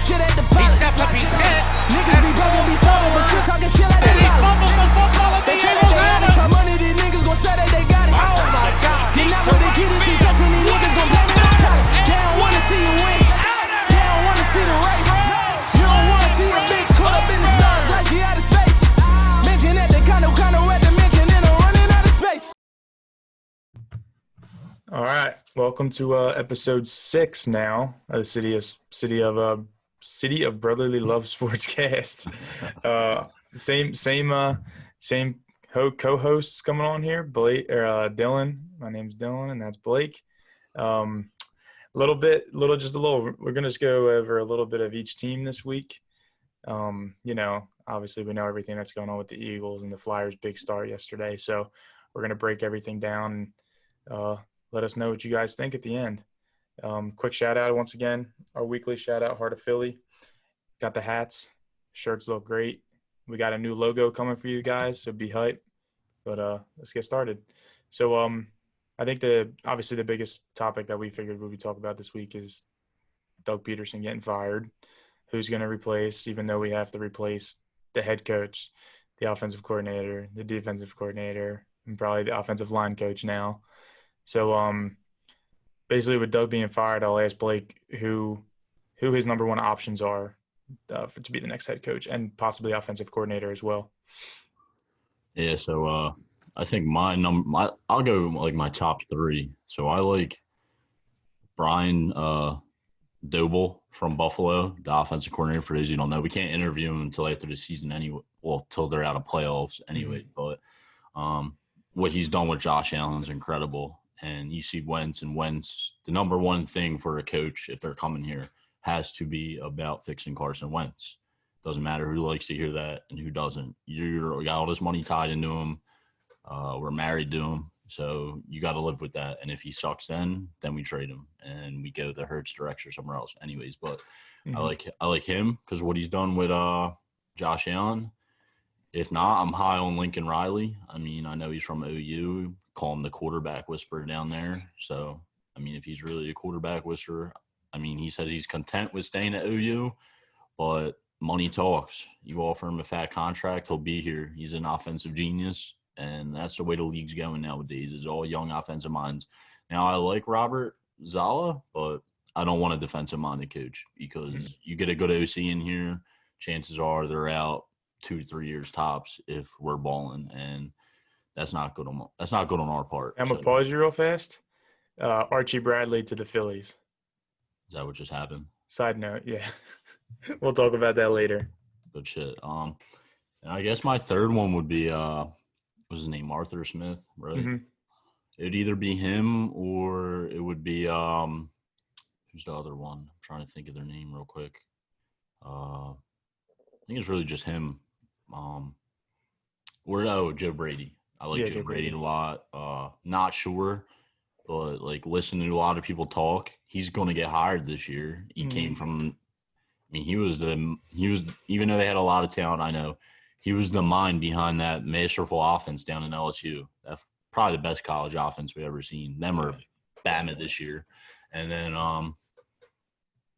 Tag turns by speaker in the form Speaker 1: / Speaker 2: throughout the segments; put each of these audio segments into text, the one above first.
Speaker 1: shit at the
Speaker 2: He
Speaker 1: pilot.
Speaker 2: stepped up, he's hit.
Speaker 1: Niggas be broken, be sober, but still talking shit like
Speaker 2: And
Speaker 1: they
Speaker 2: he
Speaker 1: got it.
Speaker 2: fumbles the football at the
Speaker 1: They say
Speaker 2: end.
Speaker 1: that they had it, time money, these niggas gon' say that they got it.
Speaker 2: Oh my God.
Speaker 1: Get out with the key to success and these niggas gon' blame it on talent. They don't wanna see you win. They don't wanna see the race. You don't wanna see a bitch caught up in the stars like she out of space. Mention that they kinda at the mention and I'm running out of space.
Speaker 3: All right, welcome to episode 6 now of the City of Brotherly Love Sportscast. Same co-hosts coming on here. Blake or Dylan. My name's Dylan, and that's Blake. We're gonna just go over a little bit of each team this week. Obviously we know everything that's going on with the Eagles and the Flyers' big start yesterday, so we're gonna break everything down and let us know what you guys think at the end. Quick shout-out once again, our weekly shout-out, Heart of Philly. Got the hats. Shirts look great. We got a new logo coming for you guys, so be hype. But let's get started. So I think obviously the biggest topic that we figured we would talk about this week is Doug Pederson getting fired. Who's going to replace, even though we have to replace the head coach, the offensive coordinator, the defensive coordinator, and probably the offensive line coach now. So basically with Doug being fired, I'll ask Blake who his number one options are to be the next head coach and possibly offensive coordinator as well.
Speaker 4: Yeah, so I think I'll go like my top 3. So I like Brian Doble from Buffalo, the offensive coordinator. For those who don't know, we can't interview him until after the season anyway. Well, till they're out of playoffs anyway. Mm-hmm. But what he's done with Josh Allen is incredible. And you see Wentz, the number one thing for a coach, if they're coming here, has to be about fixing Carson Wentz. Doesn't matter who likes to hear that and who doesn't. You got all this money tied into him. We're married to him. So you got to live with that. And if he sucks then we trade him and we go the Hurts direction or somewhere else. Anyways, but mm-hmm. I like him because what he's done with Josh Allen. If not, I'm high on Lincoln Riley. I mean, I know he's from OU. Call him the quarterback whisperer down there. So, I mean, if he's really a quarterback whisperer, I mean, he says he's content with staying at OU, but money talks. You offer him a fat contract, he'll be here. He's an offensive genius, and that's the way the league's going nowadays is all young offensive minds. Now, I like Robert Saleh, but I don't want a defensive-minded coach because you get a good OC in here, chances are they're out 2 to 3 years tops if we're balling, and that's not good on our part.
Speaker 3: I'm going to pause you real fast. Archie Bradley to the Phillies.
Speaker 4: Is that what just happened?
Speaker 3: Side note, yeah. We'll talk about that later.
Speaker 4: Good shit. And I guess my third one would be what's his name? Arthur Smith, right? Mm-hmm. It'd either be him or it would be who's the other one? I'm trying to think of their name real quick. I think it's really just him. Joe Brady. I like Joe Brady a lot. Not sure, but like listening to a lot of people talk, he's going to get hired this year. He came from. I mean, he was even though they had a lot of talent, I know he was the mind behind that masterful offense down in LSU. That's probably the best college offense we've ever seen. Them or Bama this year, and then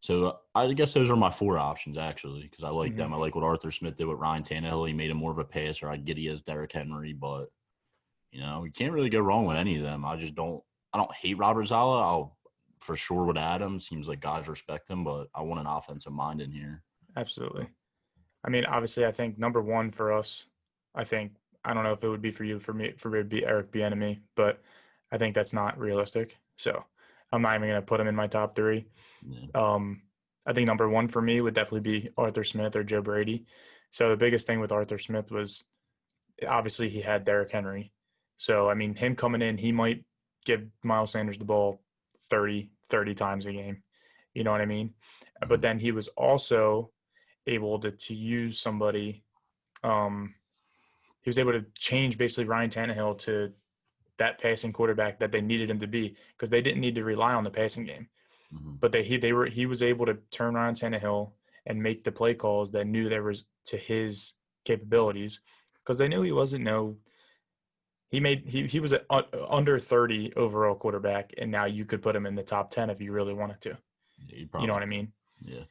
Speaker 4: so I guess those are my 4 options actually because I like them. I like what Arthur Smith did with Ryan Tannehill. He made him more of a passer. I get he has Derrick Henry, but you can't really go wrong with any of them. I don't hate Robert Saleh. I'll for sure would add him. Seems like guys respect him, but I want an offensive mind in here.
Speaker 3: Absolutely. I mean, obviously, I think number one for us, I don't know if it would be for you, for me, it would be Eric Bieniemy, but I think that's not realistic. So I'm not even going to put him in my top 3. Yeah. I think number 1 for me would definitely be Arthur Smith or Joe Brady. So the biggest thing with Arthur Smith was obviously he had Derrick Henry. So, I mean, him coming in, he might give Miles Sanders the ball 30 times a game. You know what I mean? But then he was also able to use somebody he was able to change basically Ryan Tannehill to that passing quarterback that they needed him to be because they didn't need to rely on the passing game. Mm-hmm. But he was able to turn Ryan Tannehill and make the play calls that knew there was to his capabilities because they knew he wasn't he was an under 30 overall quarterback, and now you could put him in the top 10 if you really wanted to.
Speaker 4: Yeah,
Speaker 3: you know what I mean?
Speaker 4: Yeah.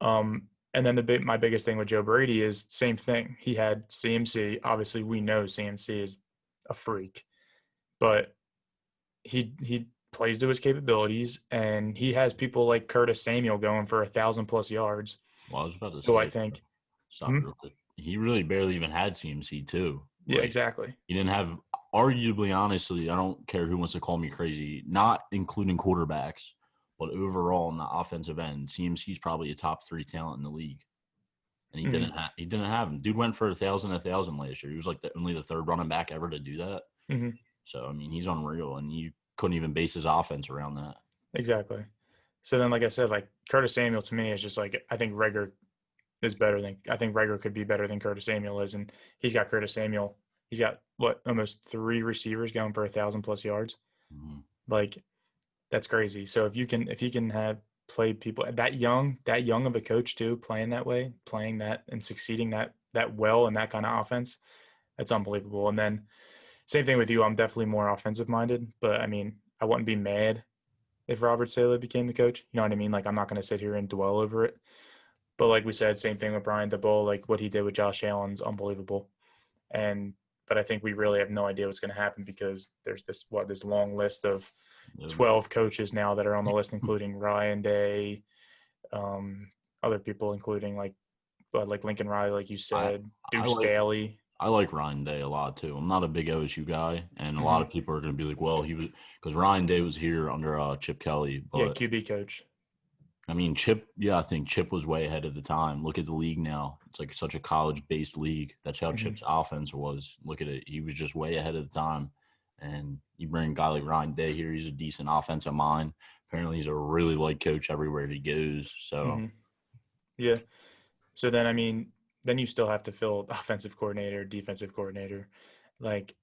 Speaker 3: And then my biggest thing with Joe Brady is same thing. He had CMC. Obviously, we know CMC is a freak, but he plays to his capabilities, and he has people like Curtis Samuel going for 1,000+ yards.
Speaker 4: Well, I was about to
Speaker 3: So
Speaker 4: say,
Speaker 3: I think,
Speaker 4: stop real quick. He really barely even had CMC too.
Speaker 3: Yeah, exactly.
Speaker 4: He didn't have, arguably, honestly, I don't care who wants to call me crazy, not including quarterbacks, but overall in the offensive end, CMC's probably a top 3 talent in the league. And he didn't have him. Dude went for 1,000 last year. He was like only the 3rd running back ever to do that.
Speaker 3: Mm-hmm.
Speaker 4: So, I mean, he's unreal, and you couldn't even base his offense around that.
Speaker 3: Exactly. So then, like I said, like Curtis Samuel to me is just like, I think Rager could be better than Curtis Samuel is. And he's got Curtis Samuel. He's got almost 3 receivers going for 1,000+ yards.
Speaker 4: Mm-hmm.
Speaker 3: Like, that's crazy. So if you can have play people that young of a coach too, playing that way, playing that and succeeding that well in that kind of offense, that's unbelievable. And then same thing with you. I'm definitely more offensive minded, but I mean, I wouldn't be mad if Robert Saleh became the coach. You know what I mean? Like, I'm not going to sit here and dwell over it. But like we said, same thing with Brian DeBoer. Like, what he did with Josh Allen's unbelievable. But I think we really have no idea what's going to happen because there's this long list of 12 coaches now that are on the list, including Ryan Day, other people, including like Lincoln Riley, like you said, Deuce Staley.
Speaker 4: I like Ryan Day a lot too. I'm not a big OSU guy, and a lot of people are going to be like, "Well, he was," because Ryan Day was here under Chip Kelly. But,
Speaker 3: QB coach.
Speaker 4: I mean, Chip. Yeah, I think Chip was way ahead of the time. Look at the league now; it's like such a college-based league. That's how Chip's offense was. Look at it; he was just way ahead of the time. And you bring a guy like Ryan Day here; he's a decent offensive mind. Apparently, he's a really liked coach everywhere he goes. So,
Speaker 3: yeah. So then, I mean, then you still have to fill offensive coordinator, defensive coordinator. Like,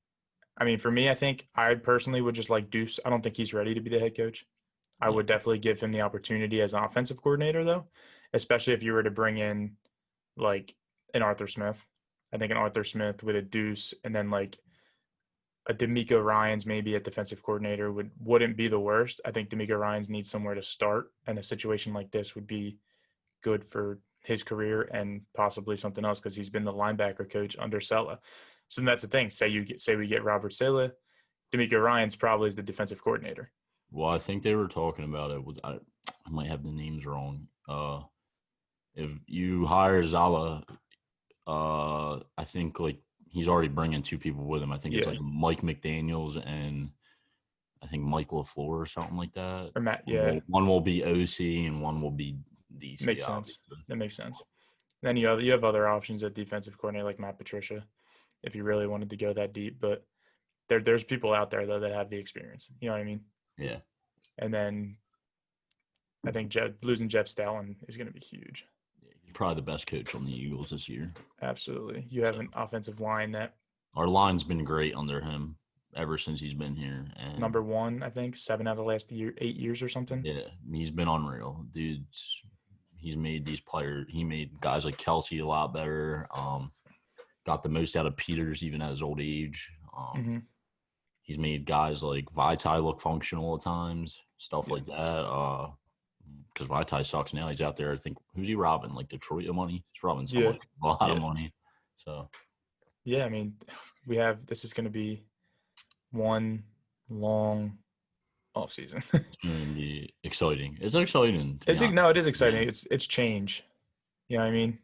Speaker 3: I mean, for me, I think I personally would just like Deuce. I don't think he's ready to be the head coach. I would definitely give him the opportunity as an offensive coordinator, though, especially if you were to bring in like an Arthur Smith. I think an Arthur Smith with a Deuce and then like a D'Amico Ryans maybe a defensive coordinator wouldn't be the worst. I think D'Amico Ryans needs somewhere to start, and a situation like this would be good for his career and possibly something else because he's been the linebacker coach under Saleh. So that's the thing. Say we get Robert Saleh, D'Amico Ryans probably is the defensive coordinator.
Speaker 4: Well, I think they were talking about it. I might have the names wrong. If you hire Zala, I think like he's already bringing 2 people with him. I think it's like Mike McDaniels and I think Mike LaFleur or something like that.
Speaker 3: Or Matt,
Speaker 4: One will be OC and one will be DC.
Speaker 3: Makes sense. That makes sense. Then you have other options at defensive coordinator like Matt Patricia, if you really wanted to go that deep. But there's people out there though that have the experience. You know what I mean?
Speaker 4: Yeah.
Speaker 3: And then I think losing Jeff Stalin is going to be huge.
Speaker 4: Yeah, he's probably the best coach on the Eagles this year.
Speaker 3: Absolutely. You have an offensive line that
Speaker 4: our line's been great under him ever since he's been here. And
Speaker 3: number 1, I think, 7 out of the last 8 years or something.
Speaker 4: Yeah, he's been unreal, dude. He's made these players. He made guys like Kelsey a lot better. Got the most out of Peters even at his old age. He's made guys like Vaitai look functional at times, stuff like that. Because Vaitai sucks now. He's out there. I think who's he robbing? Like Detroit of money. He's robbing someone a lot of money. So
Speaker 3: yeah, I mean, this is going to be one long off season.
Speaker 4: It's going to be exciting. It's exciting.
Speaker 3: No, it is exciting. It's change. You know what I mean?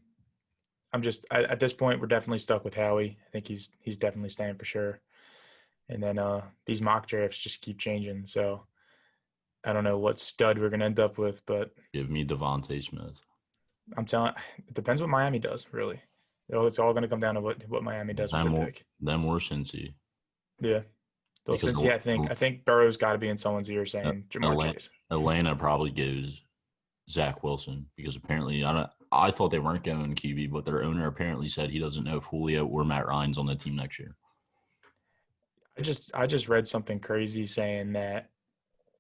Speaker 3: I'm just at this point we're definitely stuck with Howie. I think he's definitely staying for sure. And then these mock drafts just keep changing. So I don't know what stud we're gonna end up with, but
Speaker 4: give me Devontae Smith.
Speaker 3: I'm telling. It depends what Miami does. Really, it's all gonna come down to what Miami does with the pick.
Speaker 4: Them or Cincy.
Speaker 3: Yeah. Well, Cincy, I think Burrow's got to be in someone's ear saying Jamar Chase.
Speaker 4: Atlanta probably goes Zach Wilson because apparently I thought they weren't going QB, but their owner apparently said he doesn't know if Julio or Matt Ryan's on the team next year.
Speaker 3: I just read something crazy saying that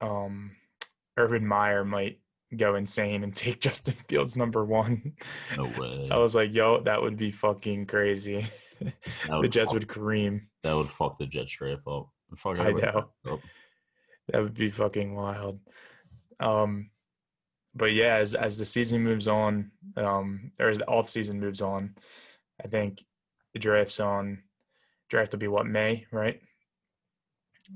Speaker 3: Urban Meyer might go insane and take Justin Fields number 1.
Speaker 4: No way.
Speaker 3: I was like, yo, that would be fucking crazy. The Jets would cream.
Speaker 4: That would fuck the Jets draft up.
Speaker 3: I know. That would be fucking wild. but yeah, as the season moves on, or as the off season moves on, I think the draft will be what, May, right?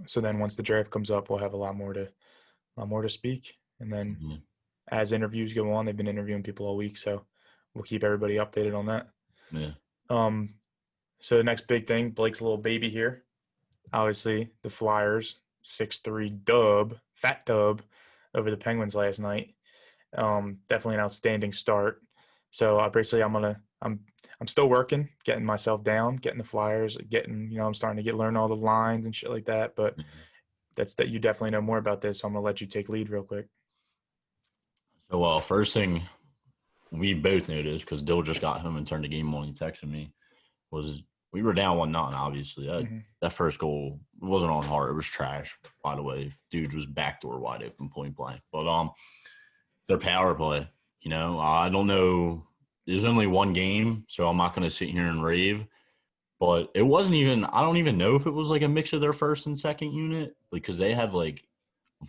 Speaker 3: So then once the draft comes up, we'll have a lot more to speak. And then
Speaker 4: Mhm.
Speaker 3: as interviews go on, they've been interviewing people all week, so we'll keep everybody updated on that.
Speaker 4: Yeah.
Speaker 3: So the next big thing, Blake's little baby here. Obviously, the Flyers 6-3 fat dub over the Penguins last night. Definitely an outstanding start. So basically, I'm still working, getting myself down, getting the Flyers, I'm starting to learn all the lines and shit like that. But
Speaker 4: Mhm.
Speaker 3: that you definitely know more about this, so I'm gonna let you take lead real quick.
Speaker 4: So, first thing we both noticed, because Dill just got home and turned the game on, he texted me, was we were down 1-0, obviously. That first goal wasn't on heart. It was trash, by the way. Dude was backdoor wide open, point blank. But their power play, I don't know. There's only one game, so I'm not going to sit here and rave. But it wasn't even – I don't even know if it was like a mix of their first and second unit, because they had like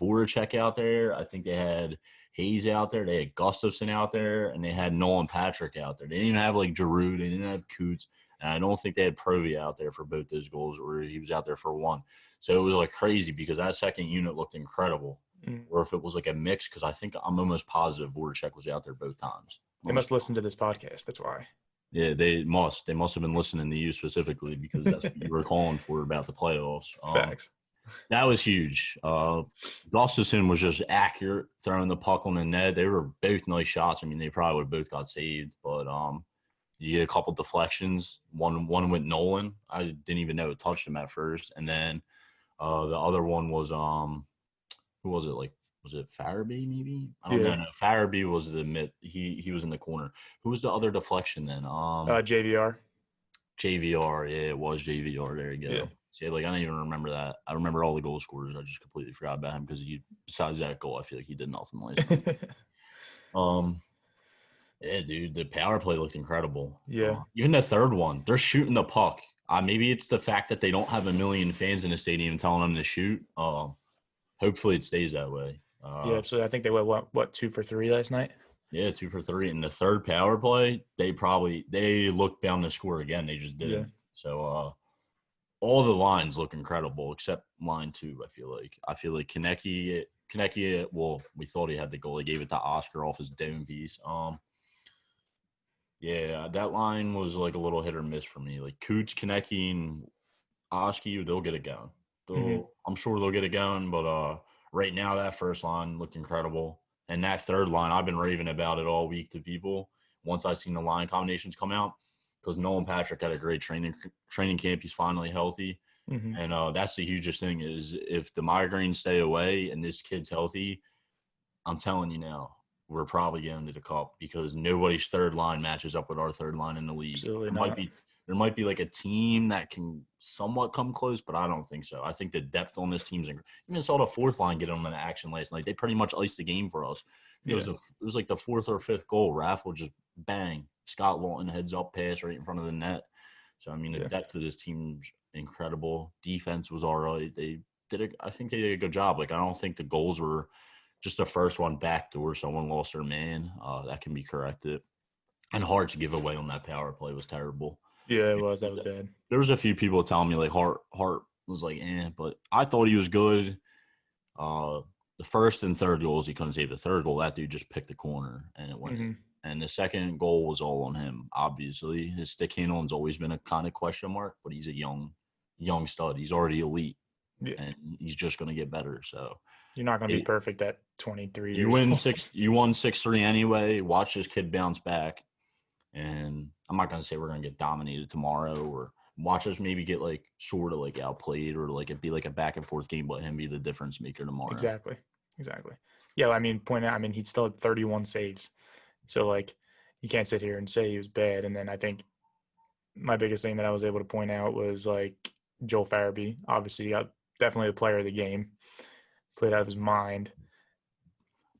Speaker 4: Voracek out there. I think they had Hayes out there. They had Gustafson out there, and they had Nolan Patrick out there. They didn't even have like Giroux. They didn't have Coots. And I don't think they had Provy out there for both those goals, or he was out there for one. So it was like crazy because that second unit looked incredible. Or if it was like a mix, because I think I'm almost positive Voracek was out there both times.
Speaker 3: They must listen to this podcast. That's why.
Speaker 4: Yeah, they must. They must have been listening to you specifically, because that's what you were calling for about the playoffs.
Speaker 3: Facts.
Speaker 4: That was huge. Gustafson was just accurate, throwing the puck on the net. They were both nice shots. I mean, they probably would have both got saved, but you get a couple deflections. One went Nolan. I didn't even know it touched him at first. And then the other one was who was it? Like, was it Farabee maybe? I don't know. No, Farabee was the mid. He was in the corner. Who was the other deflection then?
Speaker 3: JVR.
Speaker 4: JVR. Yeah, it was JVR. There you go.
Speaker 3: Yeah.
Speaker 4: See, like, I don't even remember that. I remember all the goal scorers. I just completely forgot about him because besides that goal, I feel like he did nothing last night. Yeah, dude, the power play looked incredible.
Speaker 3: Yeah.
Speaker 4: Even the third one, they're shooting the puck. Maybe it's the fact that they don't have a million fans in the stadium telling them to shoot. Hopefully it stays that way.
Speaker 3: Yeah, so I think they went, what 2 for 3 last night?
Speaker 4: Yeah, 2 for 3. And the third power play, they looked down to score again. They just didn't.
Speaker 3: Yeah.
Speaker 4: So all the lines look incredible except line 2, I feel like Konecny, well, we thought he had the goal. He gave it to Oscar off his dome piece. Yeah, that line was like a little hit or miss for me. Like Coots, Konecny, and Oski, they'll get it going. I'm sure they'll get it going, but right now that first line looked incredible. And that third line, I've been raving about it all week to people once I seen the line combinations come out, because Nolan Patrick had a great training camp. He's finally healthy. And that's the hugest thing is if the migraines stay away and this kid's healthy, I'm telling you now, we're probably getting to the cup, because nobody's third line matches up with our third line in the league.
Speaker 3: Absolutely
Speaker 4: There might be like a team that can somewhat come close, but I don't think so. I think the depth on this team's incredible. Even saw the fourth line get them in action last night. They pretty much iced the game for us. It was like the fourth or fifth goal. Raffle just bang. Scott Lawton heads up pass right in front of the net. So, I mean, the depth of this team's incredible. Defense was all right. I think they did a good job. Like, I don't think the goals were just the first one backdoor. Someone lost their man. That can be corrected. And hard to give away on that power play was terrible.
Speaker 3: Yeah, it was. That was bad.
Speaker 4: There was a few people telling me like Hart was like, but I thought he was good. The first and third goals, he couldn't save. The third goal, that dude just picked the corner and it went in. And the second goal was all on him, obviously. His stick handling's always been a kind of question mark, but he's a young stud. He's already elite. Yeah. And he's just going to get better. So
Speaker 3: you're not going to be perfect at 23 years.
Speaker 4: You won 6-3 anyway. Watch this kid bounce back. And I'm not going to say we're going to get dominated tomorrow, or watch us maybe get like sort of like outplayed, or like it be like a back and forth game, but him be the difference maker tomorrow.
Speaker 3: Exactly. Yeah, I mean, he still had 31 saves. So like you can't sit here and say he was bad. And then I think my biggest thing that I was able to point out was like Joel Farabee. Obviously, he got definitely the player of the game. Played out of his mind.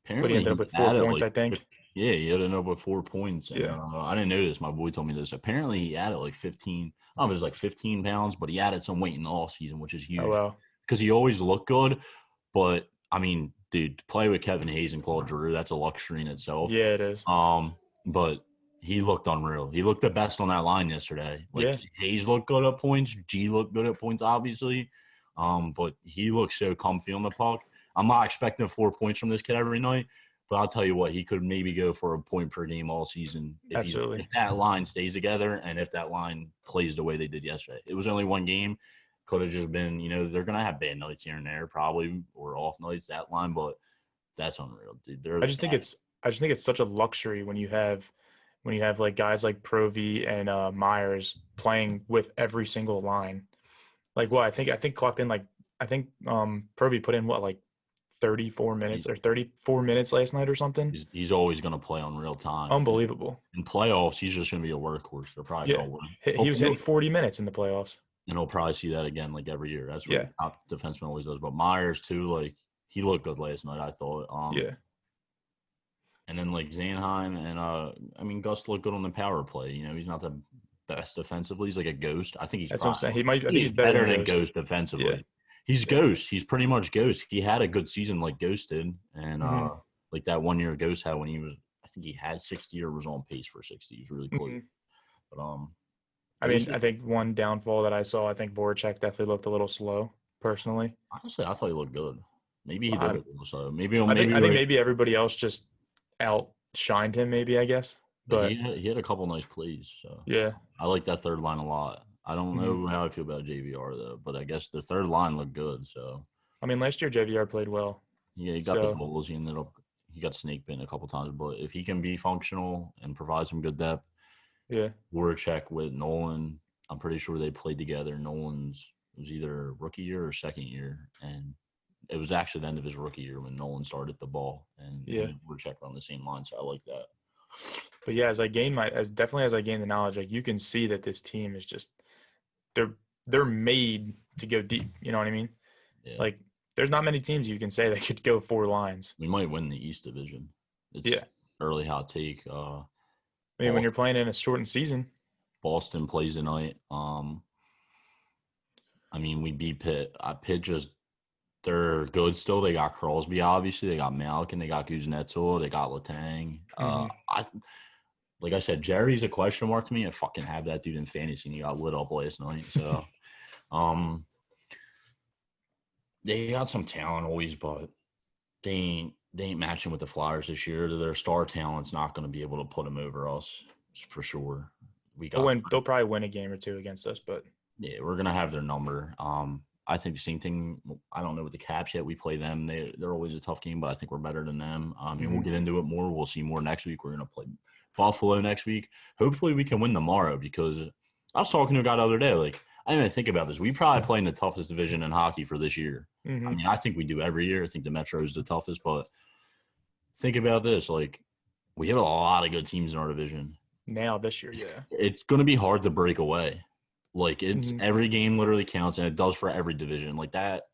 Speaker 4: Apparently,
Speaker 3: but he ended up with 4 points, I think.
Speaker 4: Yeah, he ended up with 4 points. And,
Speaker 3: yeah.
Speaker 4: I didn't know this. My boy told me this. Apparently, he added like 15. I don't know if it was like 15 pounds, but he added some weight in the off season, which is huge.
Speaker 3: Oh, wow.
Speaker 4: Because he always looked good. But, I mean, dude, to play with Kevin Hayes and Claude Giroux, that's a luxury in itself.
Speaker 3: Yeah, it is.
Speaker 4: But he looked unreal. He looked the best on that line yesterday. Like
Speaker 3: Yeah.
Speaker 4: Hayes looked good at points. G looked good at points, obviously. But he looked so comfy on the puck. I'm not expecting 4 points from this kid every night, but I'll tell you what, he could maybe go for a point per game all season
Speaker 3: Absolutely.
Speaker 4: if that line stays together and if that line plays the way they did yesterday. It was only one game. Could have just been, they're going to have bad nights here and there probably, or off nights, that line, but that's unreal, dude.
Speaker 3: I just think it's such a luxury when you have like guys like Provy and Myers playing with every single line. Like what I think clocked in like Provy put in what like 34 minutes or 34 minutes last night or something.
Speaker 4: He's always going to play on real time.
Speaker 3: Unbelievable.
Speaker 4: In playoffs, he's just going to be a workhorse. They're probably going to win.
Speaker 3: He was hitting 40 minutes in the playoffs.
Speaker 4: And he'll probably see that again like every year. That's what the top defenseman always does. But Myers too, like he looked good last night, I thought. And then like Zanheim and Gus looked good on the power play. He's not the best defensively. He's like a ghost. I think
Speaker 3: That's what I'm saying. I think he's
Speaker 4: better than Ghost defensively.
Speaker 3: Yeah.
Speaker 4: He's Ghost. He's pretty much Ghost. He had a good season like Ghost did. And like that 1 year Ghost had when I think he had 60 or was on pace for 60. He was really close. But
Speaker 3: I think one downfall that I saw, I think Voracek definitely looked a little slow, personally.
Speaker 4: Honestly, I thought he looked good. Maybe he did look a little slow. I think
Speaker 3: maybe everybody else just outshined him, maybe, I guess. But
Speaker 4: he had a couple nice plays. So
Speaker 3: yeah.
Speaker 4: I like that third line a lot. I don't know how I feel about JVR, though, but I guess the third line looked good. So
Speaker 3: last year JVR played well.
Speaker 4: Yeah, he got the goals. He got snake bitten a couple times, but if he can be functional and provide some good depth, Voracek with Nolan, I'm pretty sure they played together. It was either rookie year or second year, and it was actually the end of his rookie year when Nolan started the ball, and Voracek were on the same line, so I like that.
Speaker 3: But yeah, as I gain the knowledge, like you can see that this team is just they're made to go deep. You know what I mean?
Speaker 4: Yeah.
Speaker 3: Like there's not many teams you can say that could go 4 lines.
Speaker 4: We might win the East Division. It's early hot take.
Speaker 3: When you're playing in a shortened season.
Speaker 4: Boston plays tonight. We beat Pitt. Pitt they're good still. They got Crosby, obviously. They got Malkin. They got Kuznetsov. They got Letang. Like I said, Jerry's a question mark to me. I fucking have that dude in fantasy, and he got lit up last night. So, they got some talent always, but they ain't matching with the Flyers this year. Their star talent's not going to be able to put them over us for sure.
Speaker 3: They'll probably win a game or two against us, but
Speaker 4: yeah, we're going to have their number. I think the same thing. I don't know with the Caps yet. We play them. They're always a tough game, but I think we're better than them. We'll get into it more. We'll see more next week. We're going to play Buffalo next week. Hopefully we can win tomorrow, because I was talking to a guy the other day. Like, I didn't even think about this. We probably play in the toughest division in hockey for this year. I think we do every year. I think the Metro is the toughest, but think about this. Like, we have a lot of good teams in our division.
Speaker 3: Now this year, yeah.
Speaker 4: It's going to be hard to break away. Like, it's every game literally counts, and it does for every division. Like, that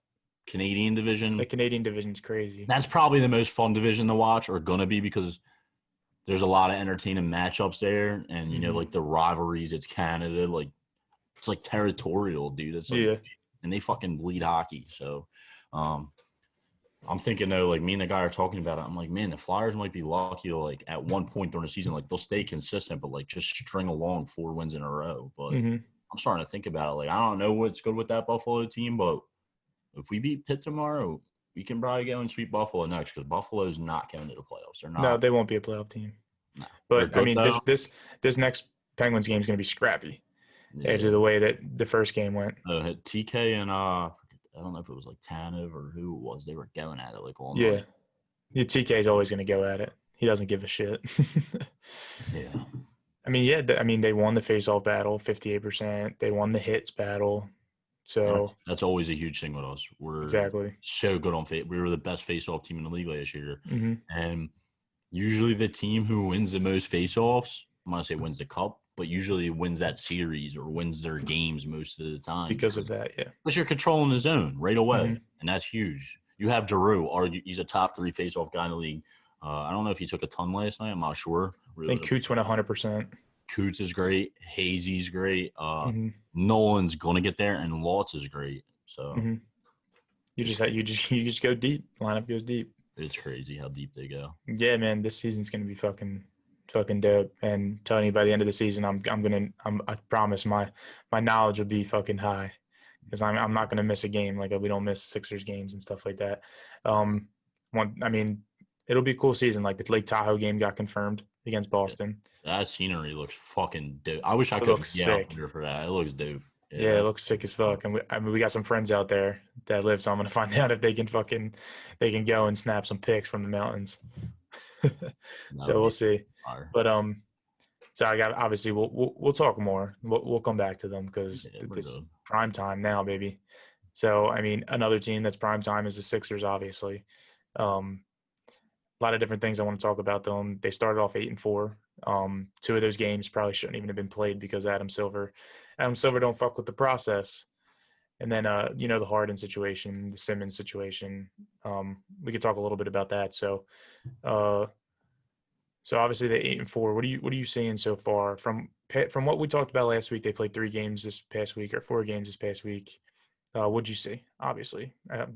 Speaker 4: Canadian division.
Speaker 3: The Canadian division's crazy.
Speaker 4: That's probably the most fun division to watch, or going to be, because there's a lot of entertaining matchups there. And, like the rivalries, it's Canada. Like, it's like territorial, dude. It's like, and they fucking bleed hockey. So, I'm thinking, though, like, me and the guy are talking about it. I'm like, man, the Flyers might be lucky to, like, at one point during the season, like, they'll stay consistent, but, like, just string along 4 wins in a row. But I'm starting to think about it. Like, I don't know what's good with that Buffalo team, but if we beat Pitt tomorrow, we can probably go and sweep Buffalo next, because Buffalo's not going to the playoffs. They're not.
Speaker 3: No, they won't be a playoff team.
Speaker 4: No.
Speaker 3: But, this next Penguins game is going to be scrappy after the way that the first game went.
Speaker 4: TK and I don't know if it was like Tanev or who it was. They were going at it like all night.
Speaker 3: Yeah, TK is always going to go at it. He doesn't give a shit. They won the face-off battle, 58%. They won the hits battle. So
Speaker 4: that's always a huge thing with us. We're so good on face. We were the best face-off team in the league last year. And usually the team who wins the most face-offs, I'm going to say wins the cup, but usually wins that series or wins their games most of the time.
Speaker 3: Because of that, yeah.
Speaker 4: Because you're controlling the zone right away, and that's huge. You have Giroux. He's a top 3 face-off guy in the league. I don't know if he took a ton last night. I'm not sure.
Speaker 3: I think Coots went 100%.
Speaker 4: Coots is great. Hazy's great. Nolan's going to get there, and Lutz is great. So
Speaker 3: you just go deep. Lineup goes deep.
Speaker 4: It's crazy how deep they go.
Speaker 3: Yeah, man, this season's gonna be fucking dope. And telling you, by the end of the season, I promise my knowledge will be fucking high, because I'm not gonna miss a game. Like, we don't miss Sixers games and stuff like that. I mean, it'll be a cool season. Like, the Lake Tahoe game got confirmed against Boston.
Speaker 4: That scenery looks fucking dope. I wish I
Speaker 3: It
Speaker 4: could
Speaker 3: looks
Speaker 4: get out
Speaker 3: sick.
Speaker 4: there for that. It looks dope.
Speaker 3: Yeah, it looks sick as fuck. And we got some friends out there that live, so I'm gonna find out if they can go and snap some pics from the mountains. So we'll see.
Speaker 4: Fire.
Speaker 3: But so I got, obviously we'll talk more. We'll come back to them, because it's prime time now, baby. So I mean, another team that's prime time is the Sixers, obviously. A lot of different things I want to talk about them. They started off 8-4. 2 of those games probably shouldn't even have been played because Adam Silver don't fuck with the process. And then the Harden situation, the Simmons situation. We could talk a little bit about that. So obviously they 8-4. What are you seeing so far from what we talked about last week? They played 3 games this past week, or 4 games this past week. What'd you see? Obviously, a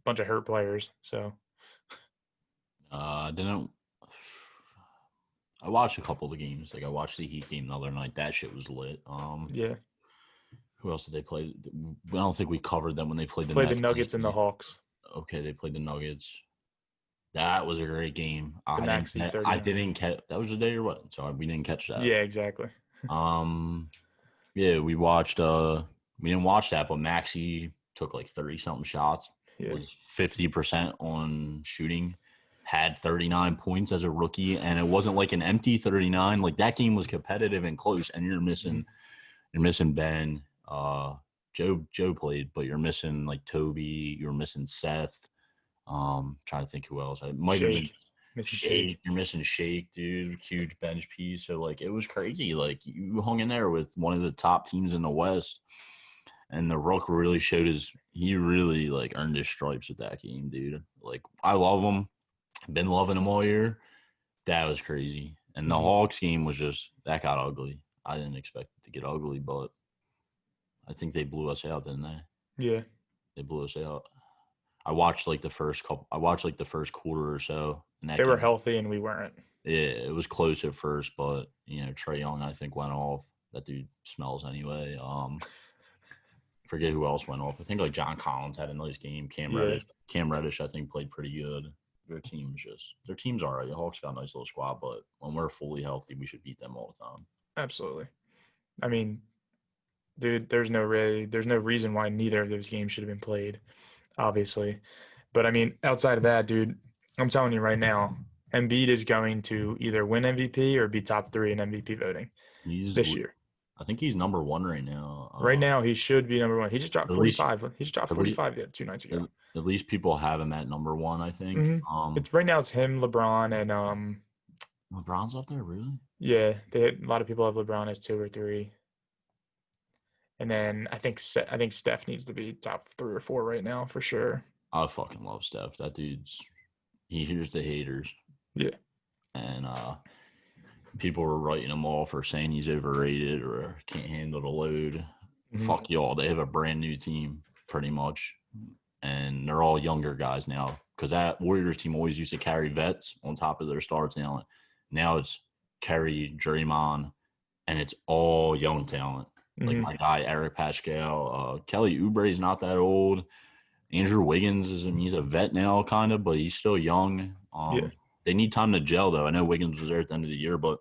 Speaker 3: bunch of hurt players. So
Speaker 4: I watched a couple of the games. Like, I watched the Heat game the other night. That shit was lit.
Speaker 3: Yeah.
Speaker 4: Who else did they play? I don't think we covered them when they played the
Speaker 3: Played
Speaker 4: Nets
Speaker 3: the Nuggets and the Hawks.
Speaker 4: Okay, they played the Nuggets. That was a great game.
Speaker 3: The Maxey 39.
Speaker 4: I didn't catch. That was the day or what? So we didn't catch that.
Speaker 3: Yeah, exactly.
Speaker 4: Yeah, we watched. We didn't watch that, but Maxey took like 30-something shots.
Speaker 3: Yeah.
Speaker 4: Was 50% on shooting. Had 39 points as a rookie, and it wasn't like an empty 39. Like, that game was competitive and close, and you're missing Ben. Joe played, but you're missing like Toby. You're missing Seth. Trying to think who else. I might have been Shake. You're missing Shake, dude. Huge bench piece. So, like, it was crazy. Like, you hung in there with one of the top teams in the West, and the Rook really he really like earned his stripes with that game, dude. Like, I love him. Been loving him all year. That was crazy. And the Hawks game was that got ugly. I didn't expect it to get ugly, but I think they blew us out, didn't they?
Speaker 3: Yeah.
Speaker 4: They blew us out. I watched like the first quarter or so. And
Speaker 3: they were healthy and we weren't.
Speaker 4: Yeah, it was close at first, but Trae Young, I think, went off. That dude smells anyway. Forget who else went off. I think like John Collins had a nice game. Cam Reddish, I think, played pretty good. Their team's all right. The Hawks got a nice little squad, but when we're fully healthy, we should beat them all the time.
Speaker 3: Absolutely. I mean, dude, there's no reason why neither of those games should have been played, obviously. But I mean, outside of that, dude, I'm telling you right now, Embiid is going to either win MVP or be top 3 in MVP voting this year.
Speaker 4: I think he's number 1 right now.
Speaker 3: Right now, he should be number 1. He just dropped 45. He just dropped 45 2 nights ago.
Speaker 4: At least people have him at number 1, I think.
Speaker 3: Mm-hmm. It's right now. It's him, LeBron, and
Speaker 4: LeBron's up there, really?
Speaker 3: Yeah, a lot of people have LeBron as 2 or 3, and then I think Steph needs to be top 3 or 4 right now for sure.
Speaker 4: I fucking love Steph. That he hears the haters.
Speaker 3: Yeah,
Speaker 4: and people were writing him off for saying he's overrated or can't handle the load. Mm-hmm. Fuck y'all. They have a brand new team, pretty much. And they're all younger guys now, because that Warriors team always used to carry vets on top of their star talent. Now it's Kerry, Draymond, and it's all young talent. Mm-hmm. Like my guy, Eric Pascal. Kelly Oubre is not that old. Andrew Wiggins he's a vet now, kind of, but he's still young. They need time to gel, though. I know Wiggins was there at the end of the year, but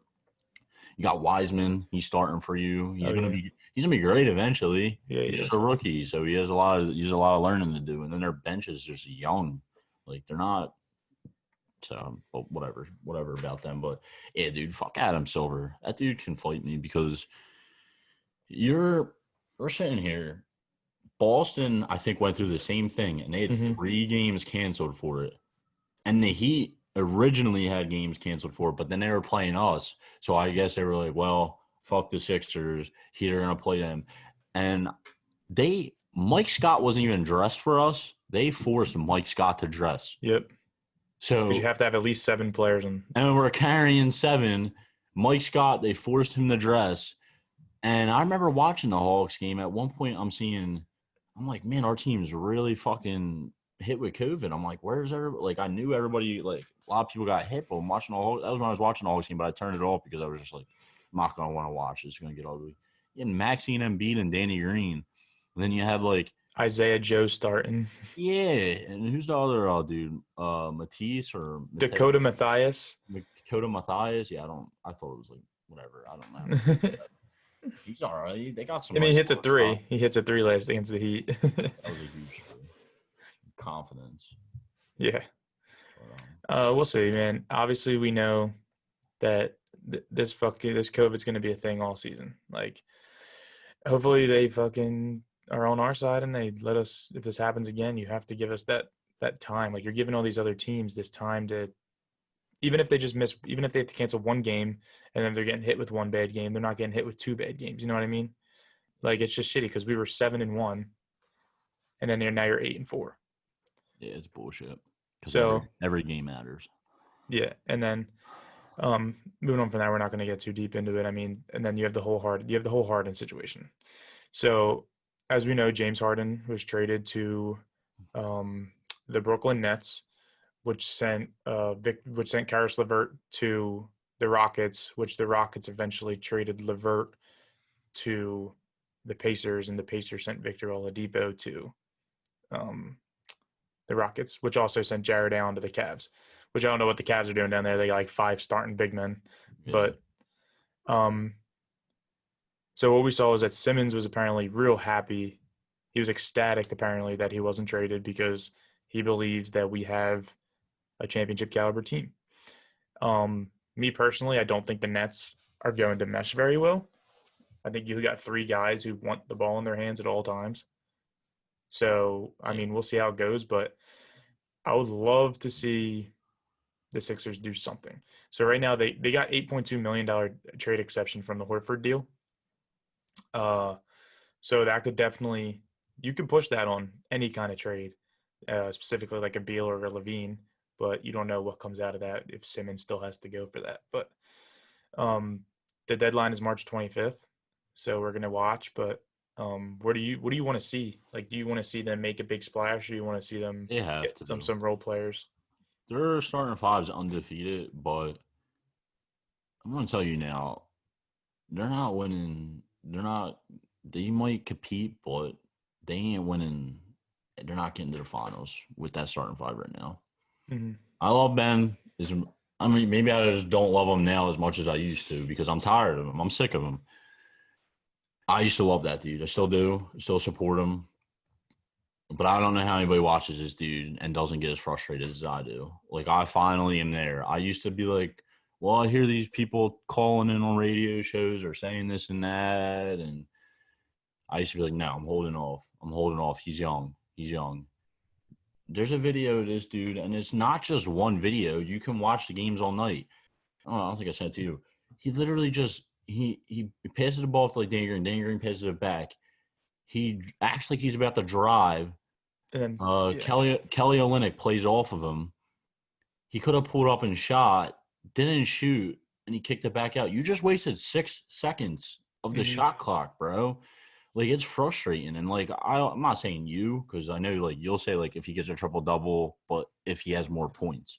Speaker 4: you got Wiseman. He's starting for you. He's gonna be great eventually. Yeah, he's just a rookie, so he has a lot of learning to do. And then their bench is just young, like they're not. So, but whatever about them. But yeah, dude, fuck Adam Silver. That dude can fight me, because we're sitting here. Boston, I think, went through the same thing, and they had 3 games canceled for it, and the Heat originally had games canceled for it, but then they were playing us. So I guess they were like, well, fuck the Sixers. Heat are going to play them. And Mike Scott wasn't even dressed for us. They forced Mike Scott to dress.
Speaker 3: Yep.
Speaker 4: So
Speaker 3: you have to have at least 7 players. And
Speaker 4: we're carrying 7. Mike Scott, they forced him to dress. And I remember watching the Hawks game. At one point, I'm like, man, our team's really fucking hit with COVID. I'm like, where's everybody? Like, I knew everybody, like, a lot of people got hit, but I'm watching that was when I was watching the whole team, but I turned it off because I was just like, I'm not going to want to watch. It's going to get ugly. And Maxine Embiid and Danny Green. And then you have, like,
Speaker 3: Isaiah Joe starting.
Speaker 4: yeah. And who's the other dude? Matisse or
Speaker 3: Dakota Mathias.
Speaker 4: Dakota Mathias? Yeah, I thought it was, like, whatever. I don't know. He's all right. They got some.
Speaker 3: I mean, he hits a
Speaker 4: nice
Speaker 3: three. He hits a three last against the Heat.
Speaker 4: That was a huge confidence.
Speaker 3: Yeah.
Speaker 4: But,
Speaker 3: We'll see, man. Obviously, we know that this COVID's going to be a thing all season. Like, hopefully they fucking are on our side and they let us. If this happens again, you have to give us that time. Like, you're giving all these other teams this time to. Even if they just miss, even if they have to cancel one game and then they're getting hit with one bad game, they're not getting hit with two bad games. You know what I mean? Like, it's just shitty because we were 7-1, and then now you're 8-4.
Speaker 4: yeah, it's bullshit.
Speaker 3: So
Speaker 4: every game matters.
Speaker 3: Yeah, and then moving on from that, we're not going to get too deep into it. I mean, and then you have the whole Harden situation. So as we know, James Harden was traded to the Brooklyn Nets, which sent Karis LeVert to the Rockets, which the Rockets eventually traded LeVert to the Pacers, and the Pacers sent Victor Oladipo to the Rockets, which also sent Jared Allen to the Cavs, which I don't know what the Cavs are doing down there. They got like 5 starting big men. Yeah. But so what we saw is that Simmons was apparently real happy. He was ecstatic, apparently, that he wasn't traded because he believes that we have a championship caliber team. Me personally, I don't think the Nets are going to mesh very well. I think you got 3 guys who want the ball in their hands at all times. So, I mean, we'll see how it goes, but I would love to see the Sixers do something. So right now they got $8.2 million trade exception from the Horford deal. So that could definitely – you can push that on any kind of trade, specifically like a Beal or a Levine, but you don't know what comes out of that if Simmons still has to go for that. But the deadline is March 25th, so we're going to watch. But what do you want to see? Like, do you want to see them make a big splash, or do you want to see them get some role players?
Speaker 4: Their starting 5 is undefeated, but I'm going to tell you now, they're not winning. They might compete, but they ain't winning. They're not getting to the finals with that starting 5 right now.
Speaker 3: Mm-hmm.
Speaker 4: I love Ben. I mean, maybe I just don't love him now as much as I used to because I'm tired of him. I'm sick of him. I used to love that dude. I still do. I still support him. But I don't know how anybody watches this dude and doesn't get as frustrated as I do. Like, I finally am there. I used to be like, well, I hear these people calling in on radio shows or saying this and that. And I used to be like, no, I'm holding off. He's young. There's a video of this dude, and it's not just one video. You can watch the games all night. I don't think I sent it to you. He literally just he passes the ball to like Danny Green. Danny Green passes it back. He acts like he's about to drive.
Speaker 3: And
Speaker 4: Kelly Olynyk plays off of him. He could have pulled up and shot, didn't shoot, and he kicked it back out. You just wasted 6 seconds of the shot clock, bro. Like, it's frustrating. And, like, I'm not saying you because I know, like, you'll say, like, if he gets a triple-double, but if he has more points.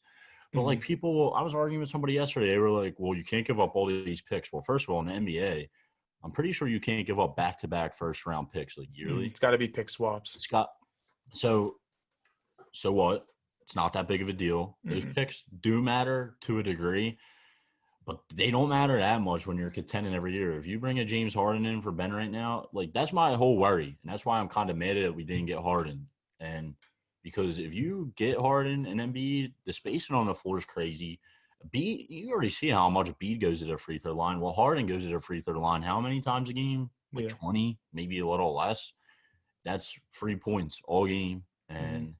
Speaker 4: But, like, people – I was arguing with somebody yesterday. They were like, well, you can't give up all these picks. Well, first of all, in the NBA, I'm pretty sure you can't give up back-to-back first-round picks, like, yearly.
Speaker 3: It's got to be pick swaps.
Speaker 4: So what? It's not that big of a deal. Those picks do matter to a degree. But they don't matter that much when you're contending every year. If you bring a James Harden in for Ben right now, like, that's my whole worry. And that's why I'm kind of mad that we didn't get Harden. And because if you get Harden and Embiid, the spacing on the floor is crazy. You already see how much Embiid goes to the free throw line. Well, Harden goes to the free throw line how many times a game? Like 20, maybe a little less. That's 3 points all game. And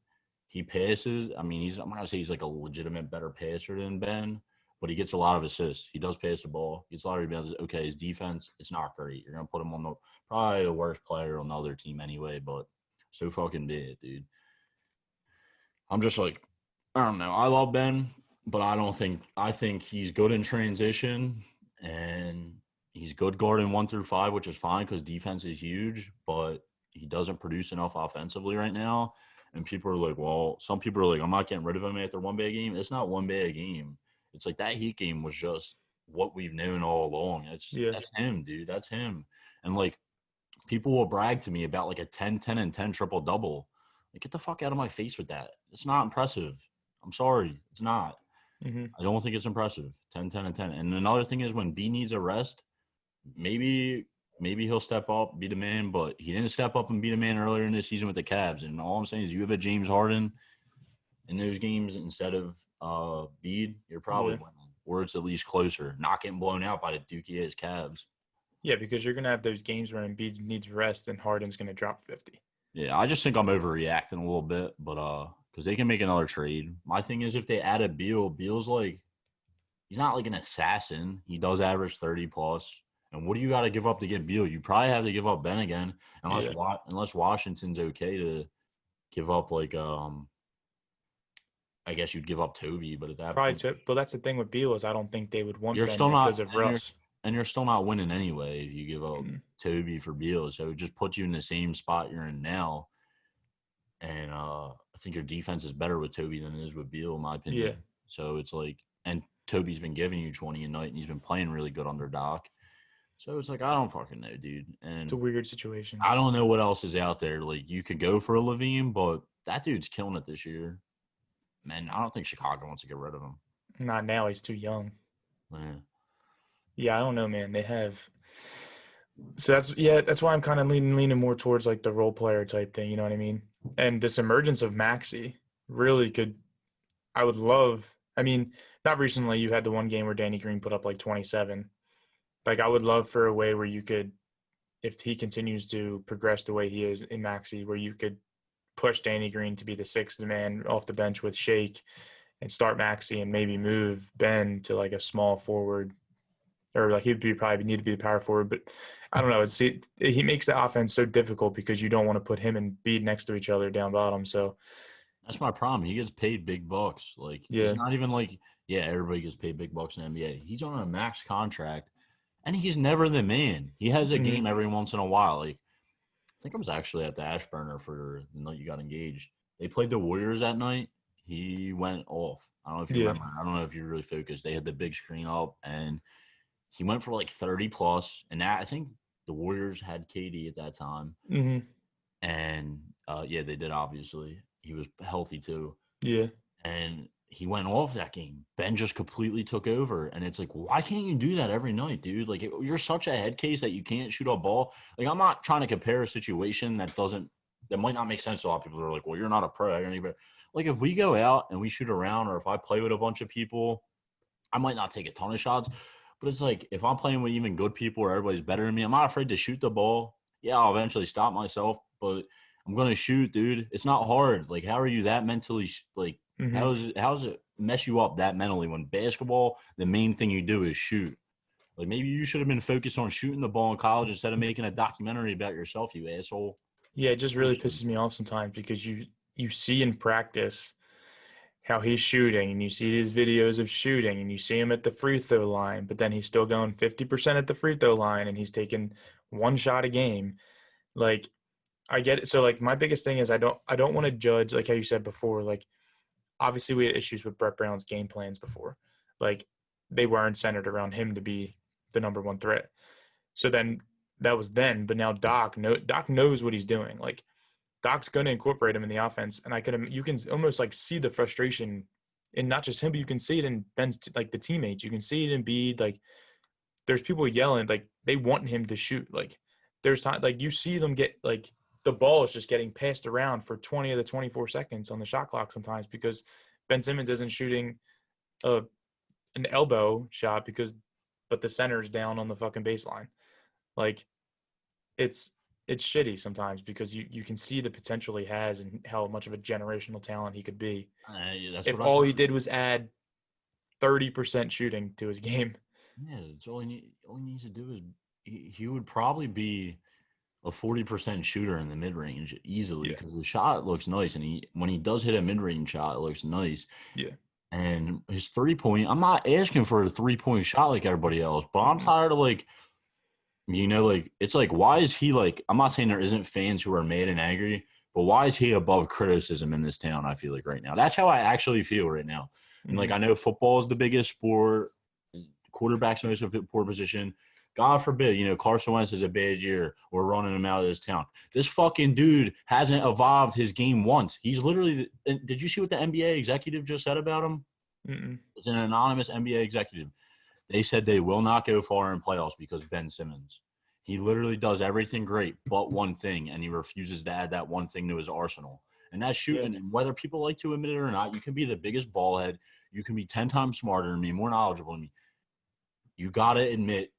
Speaker 4: he passes. I mean, I'm not going to say he's like a legitimate better passer than Ben. But he gets a lot of assists. He does pass the ball. He gets a lot of rebounds. Okay, his defense, it's not great. You're going to put him on probably the worst player on the other team anyway, but so fucking be it, dude. I'm just like, I don't know. I love Ben, but I think he's good in transition, and he's good guarding 1 through 5, which is fine because defense is huge, but he doesn't produce enough offensively right now. And people are like, well, some people are like, I'm not getting rid of him after one bad game. It's not one bad game. It's like that Heat game was just what we've known all along. That's him, dude. That's him. And like people will brag to me about like a 10-10-10 triple-double. Like, get the fuck out of my face with that. It's not impressive. I'm sorry. It's not.
Speaker 3: Mm-hmm.
Speaker 4: I don't think it's impressive. 10-10-10. And another thing is when B needs a rest, maybe he'll step up, be the man, but he didn't step up and be the man earlier in the season with the Cavs. And all I'm saying is you have a James Harden in those games instead of Bede, you're probably winning. Or it's at least closer. Not getting blown out by the Dookie-ass Cavs.
Speaker 3: Yeah, because you're going to have those games where Embiid needs rest and Harden's going to drop 50.
Speaker 4: Yeah, I just think I'm overreacting a little bit, but because they can make another trade. My thing is if they added Beal, Beal's like he's not like an assassin. He does average 30 plus. And what do you got to give up to get Beal? You probably have to give up Ben again, unless Washington's okay to give up like I guess you'd give up Toby, but at that point,
Speaker 3: but that's the thing with Beal is I don't think they would want
Speaker 4: you're
Speaker 3: Ben
Speaker 4: still not,
Speaker 3: because of Russ.
Speaker 4: And you're still not winning anyway if you give up Toby for Beal. So it just puts you in the same spot you're in now. And I think your defense is better with Toby than it is with Beal, in my opinion.
Speaker 3: Yeah.
Speaker 4: So it's like, and Toby's been giving you 20 a night, and he's been playing really good under Doc. So it's like, I don't fucking know, dude. And
Speaker 3: it's a weird situation.
Speaker 4: I don't know what else is out there. Like, you could go for a Levine, but that dude's killing it this year. Man, I don't think Chicago wants to get rid of him.
Speaker 3: Not now. He's too young.
Speaker 4: Man.
Speaker 3: Yeah, I don't know, man. They have – so that's why I'm kind of leaning more towards, like, the role player type thing, you know what I mean? And this emergence of Maxey really could – I would love – I mean, not recently. You had the one game where Danny Green put up, like, 27. Like, I would love for a way where you could – if he continues to progress the way he is in Maxey, where you could push Danny Green to be the sixth man off the bench with Shake and start Maxey and maybe move Ben to, like, a small forward – or like he'd probably need to be the power forward, but I don't know. He makes the offense so difficult because you don't want to put him and Bede next to each other down bottom. So
Speaker 4: that's my problem. He gets paid big bucks. Like He's not even like, everybody gets paid big bucks in the NBA. He's on a max contract, and he's never the man. He has a game every once in a while. Like I think I was actually at the Ashburner for the night you got engaged. They played the Warriors that night. He went off. I don't know if you remember. I don't know if you really focused. They had the big screen up, and he went for like 30 plus, and I think the Warriors had KD at that time.
Speaker 3: Mm-hmm.
Speaker 4: And they did. Obviously, he was healthy too.
Speaker 3: Yeah,
Speaker 4: and he went off that game. Ben just completely took over, and it's like, why can't you do that every night, dude? Like you're such a head case that you can't shoot a ball. Like I'm not trying to compare a situation that might not make sense to a lot of people. That are like, well, you're not a pro. Like if we go out and we shoot around, or if I play with a bunch of people, I might not take a ton of shots. But it's like if I'm playing with even good people or everybody's better than me, I'm not afraid to shoot the ball. Yeah, I'll eventually stop myself, but I'm going to shoot, dude. It's not hard. Like, how are you that mentally how does it mess you up that mentally when basketball, the main thing you do is shoot? Like, maybe you should have been focused on shooting the ball in college instead of making a documentary about yourself, you asshole.
Speaker 3: Yeah, it just really pisses me off sometimes because you see in practice how he's shooting, and you see these videos of shooting, and you see him at the free throw line, but then he's still going 50% at the free throw line, and he's taking one shot a game. Like, I get it. So, like, my biggest thing is I don't want to judge, like how you said before. Like, obviously we had issues with Brett Brown's game plans before. Like, they weren't centered around him to be the number one threat. So then that was then, but now Doc knows what he's doing. Like, Doc's going to incorporate him in the offense, and you can almost like see the frustration in not just him, but you can see it in Ben's like the teammates. You can see it in Bede. Like, there's people yelling, like they want him to shoot. Like, there's time, like you see them get like the ball is just getting passed around for 20 of the 24 seconds on the shot clock sometimes because Ben Simmons isn't shooting an elbow shot but the center's down on the fucking baseline. Like, it's shitty sometimes because you can see the potential he has and how much of a generational talent he could be. If all he did was add 30% shooting to his game.
Speaker 4: Yeah, it's all he needs to do is he would probably be a 40% shooter in the mid-range easily because the shot looks nice, and when he does hit a mid-range shot, it looks nice.
Speaker 3: Yeah.
Speaker 4: And his three-point, I'm not asking for a three-point shot like everybody else, but I'm tired of like – it's like, why is he like – I'm not saying there isn't fans who are mad and angry, but why is he above criticism in this town, I feel like right now? That's how I actually feel right now. And, like, I know football is the biggest sport. Quarterback's the most important position. God forbid, Carson Wentz has a bad year. We're running him out of this town. This fucking dude hasn't evolved his game once. He's literally – did you see what the NBA executive just said about him?
Speaker 3: Mm-mm.
Speaker 4: It's an anonymous NBA executive. They said they will not go far in playoffs because Ben Simmons. He literally does everything great but one thing, and he refuses to add that one thing to his arsenal. And that's shooting. And whether people like to admit it or not, you can be the biggest ball head. You can be 10 times smarter than me, more knowledgeable than me. You got to admit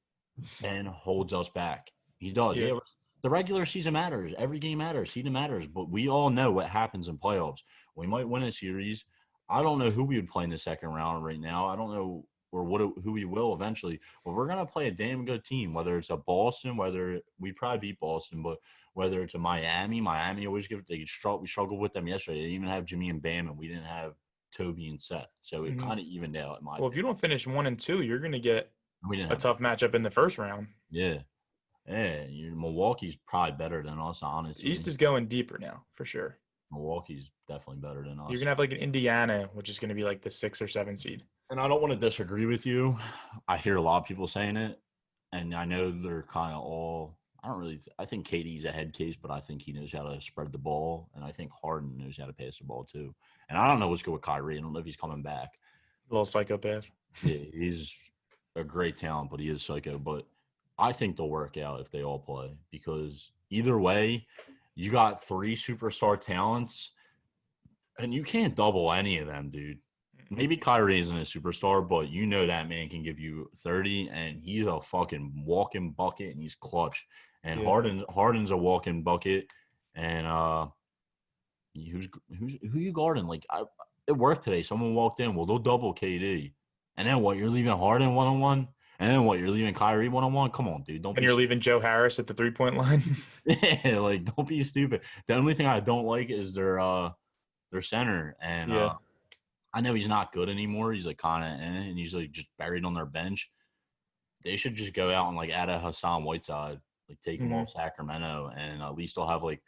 Speaker 4: Ben holds us back. He does. Yeah. The regular season matters. Every game matters. Season matters. But we all know what happens in playoffs. We might win a series. I don't know who we would play in the second round right now. I don't know who we will eventually. But we're going to play a damn good team, whether it's a Boston, whether we probably beat Boston, but whether it's a Miami. Miami always we struggled with them yesterday. They didn't even have Jimmy and Bam, and we didn't have Toby and Seth. So it kind of evened out in my opinion.
Speaker 3: If you don't finish 1 and 2, you're going to get a tough matchup in the first round.
Speaker 4: Yeah. Yeah, Milwaukee's probably better than us, honestly.
Speaker 3: East is going deeper now, for sure.
Speaker 4: Milwaukee's definitely better than us.
Speaker 3: You're going to have like an Indiana, which is going to be like the 6 or 7 seed.
Speaker 4: And I don't want to disagree with you. I hear a lot of people saying it, and I know they're kind of all – I think KD's a head case, but I think he knows how to spread the ball, and I think Harden knows how to pass the ball too. And I don't know what's good with Kyrie. I don't know if he's coming back.
Speaker 3: A little psychopath.
Speaker 4: Yeah, he's a great talent, but he is psycho. But I think they'll work out if they all play because either way, you got 3 superstar talents, and you can't double any of them, dude. Maybe Kyrie isn't a superstar, but you know that man can give you 30, and he's a fucking walking bucket, and he's clutch. And Harden's a walking bucket, and who you guarding? Like it worked today. Someone walked in. Well, they'll double KD, and then what? You're leaving Harden 1-on-1, and then what? You're leaving Kyrie 1-on-1. Come on, dude.
Speaker 3: You're leaving Joe Harris at the 3-point line.
Speaker 4: Yeah, like don't be stupid. The only thing I don't like is their center, and I know he's not good anymore. He's like kind of and he's like just buried on their bench. They should just go out and like add a Hassan Whiteside. Like take him off Sacramento, and at least they'll have like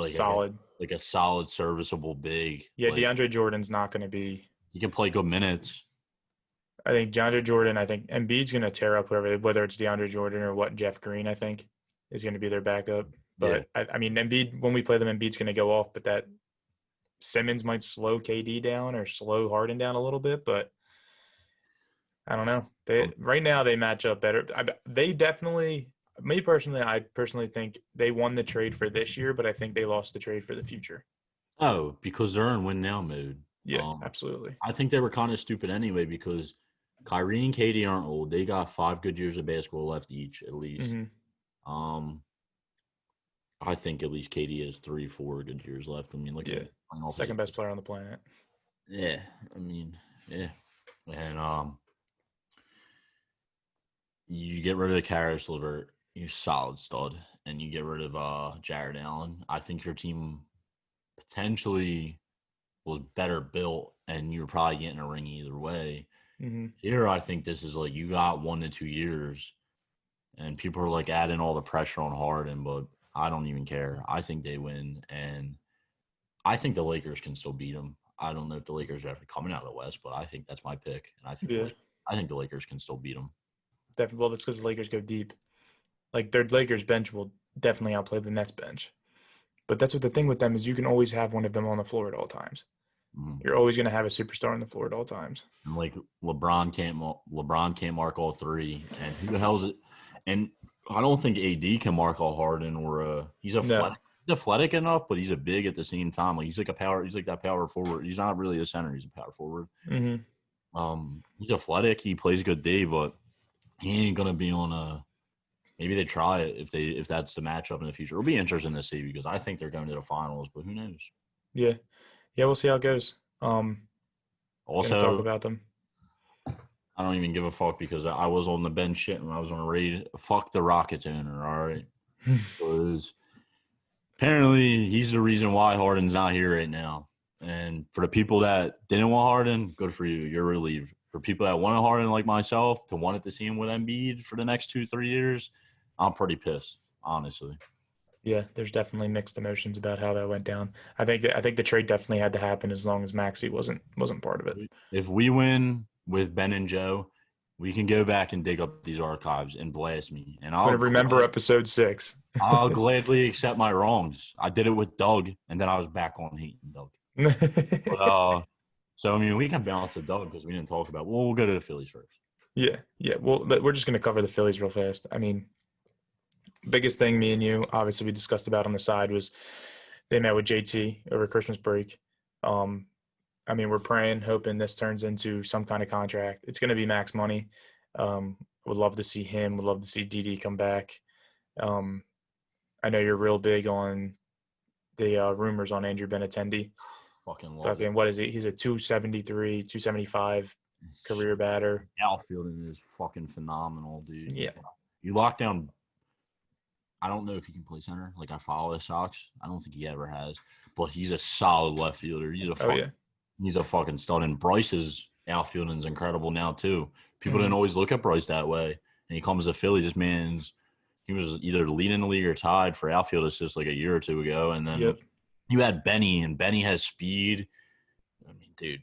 Speaker 4: solid, a solid, serviceable big.
Speaker 3: Yeah, DeAndre Jordan's not going to be.
Speaker 4: He can play good minutes.
Speaker 3: I think DeAndre Jordan. I think Embiid's going to tear up whether it's DeAndre Jordan or Jeff Green. I think is going to be their backup. But I mean, Embiid when we play them, Embiid's going to go off. But that Simmons might slow KD down or slow Harden down a little bit. But I don't know. Right now they match up better. They definitely. I personally think they won the trade for this year, but I think they lost the trade for the future.
Speaker 4: Oh, because they're in win now mode.
Speaker 3: Yeah, absolutely.
Speaker 4: I think they were kind of stupid anyway because Kyrie and KD aren't old. They got 5 good years of basketball left each, at least. I think at least KD has 3-4 good years left. I mean, look at
Speaker 3: second best player on the planet.
Speaker 4: Yeah, I mean, yeah, and you get rid of Karis LeVert. You're solid stud, and you get rid of Jared Allen. I think your team potentially was better built, and you're probably getting a ring either way. Here, I think this is like you got 1 to 2 years, and people are like adding all the pressure on Harden, but I don't even care. I think they win, and I think the Lakers can still beat them. I don't know if the Lakers are coming out of the West, but I think that's my pick, and I think the Lakers can still beat them.
Speaker 3: Definitely. Well, that's because the Lakers go deep. Like their Lakers bench will definitely outplay the Nets bench. But that's what the thing with them is you can always have one of them on the floor at all times. You're always going to have a superstar on the floor at all times.
Speaker 4: And like LeBron can't mark all 3. And who the hell is it? And I don't think AD can mark all Harden or he's athletic enough, but he's a big at the same time. Like he's like that power forward. He's not really a center. He's a power forward. He's athletic. He plays good D, but he ain't going to be on a. Maybe they try it if that's the matchup in the future. It'll be interesting to see because I think they're going to the finals, but who knows? Yeah,
Speaker 3: we'll see how it goes.
Speaker 4: Also,
Speaker 3: talk about them.
Speaker 4: I don't even give a fuck because I was on the bench shit when I was on a raid. Fuck the Rockets owner, all right? Because apparently he's the reason why Harden's not here right now. And for the people that didn't want Harden, good for you. You're relieved. For people that wanted Harden like myself to wanted to see him with Embiid for the next 2-3 years, I'm pretty pissed, honestly.
Speaker 3: Yeah, there's definitely mixed emotions about how that went down. I think the trade definitely had to happen as long as Maxey wasn't part of it.
Speaker 4: If we win with Ben and Joe, we can go back and dig up these archives and blast me, and
Speaker 3: I'm gonna remember episode 6.
Speaker 4: I'll gladly accept my wrongs. I did it with Doug, and then I was back on hating Doug. But, so I mean, we can bounce to Doug because we didn't talk about. Well, we'll go to the Phillies first.
Speaker 3: Yeah. Well, we're just gonna cover the Phillies real fast. I mean, biggest thing me and you obviously we discussed about on the side was they met with JT over Christmas break. I mean, we're praying, hoping this turns into some kind of contract. It's going to be max money. Would love to see him. Would love to see Didi come back. I know you're real big on the rumors on Andrew Benintendi.
Speaker 4: Fucking love it.
Speaker 3: What is he? He's a 273, 275 career batter.
Speaker 4: Outfielding is fucking phenomenal, dude.
Speaker 3: Yeah.
Speaker 4: You lock down. I don't know if he can play center. Like, I follow the Sox. I don't think he ever has. But he's a solid left fielder. He's a fucking stud. And Bryce's outfielding is incredible now, too. People didn't always look at Bryce that way. And he comes to Philly. This man's – he was either leading the league or tied for outfield assists like a year or two ago. And then you had Benny, and Benny has speed. I mean, dude,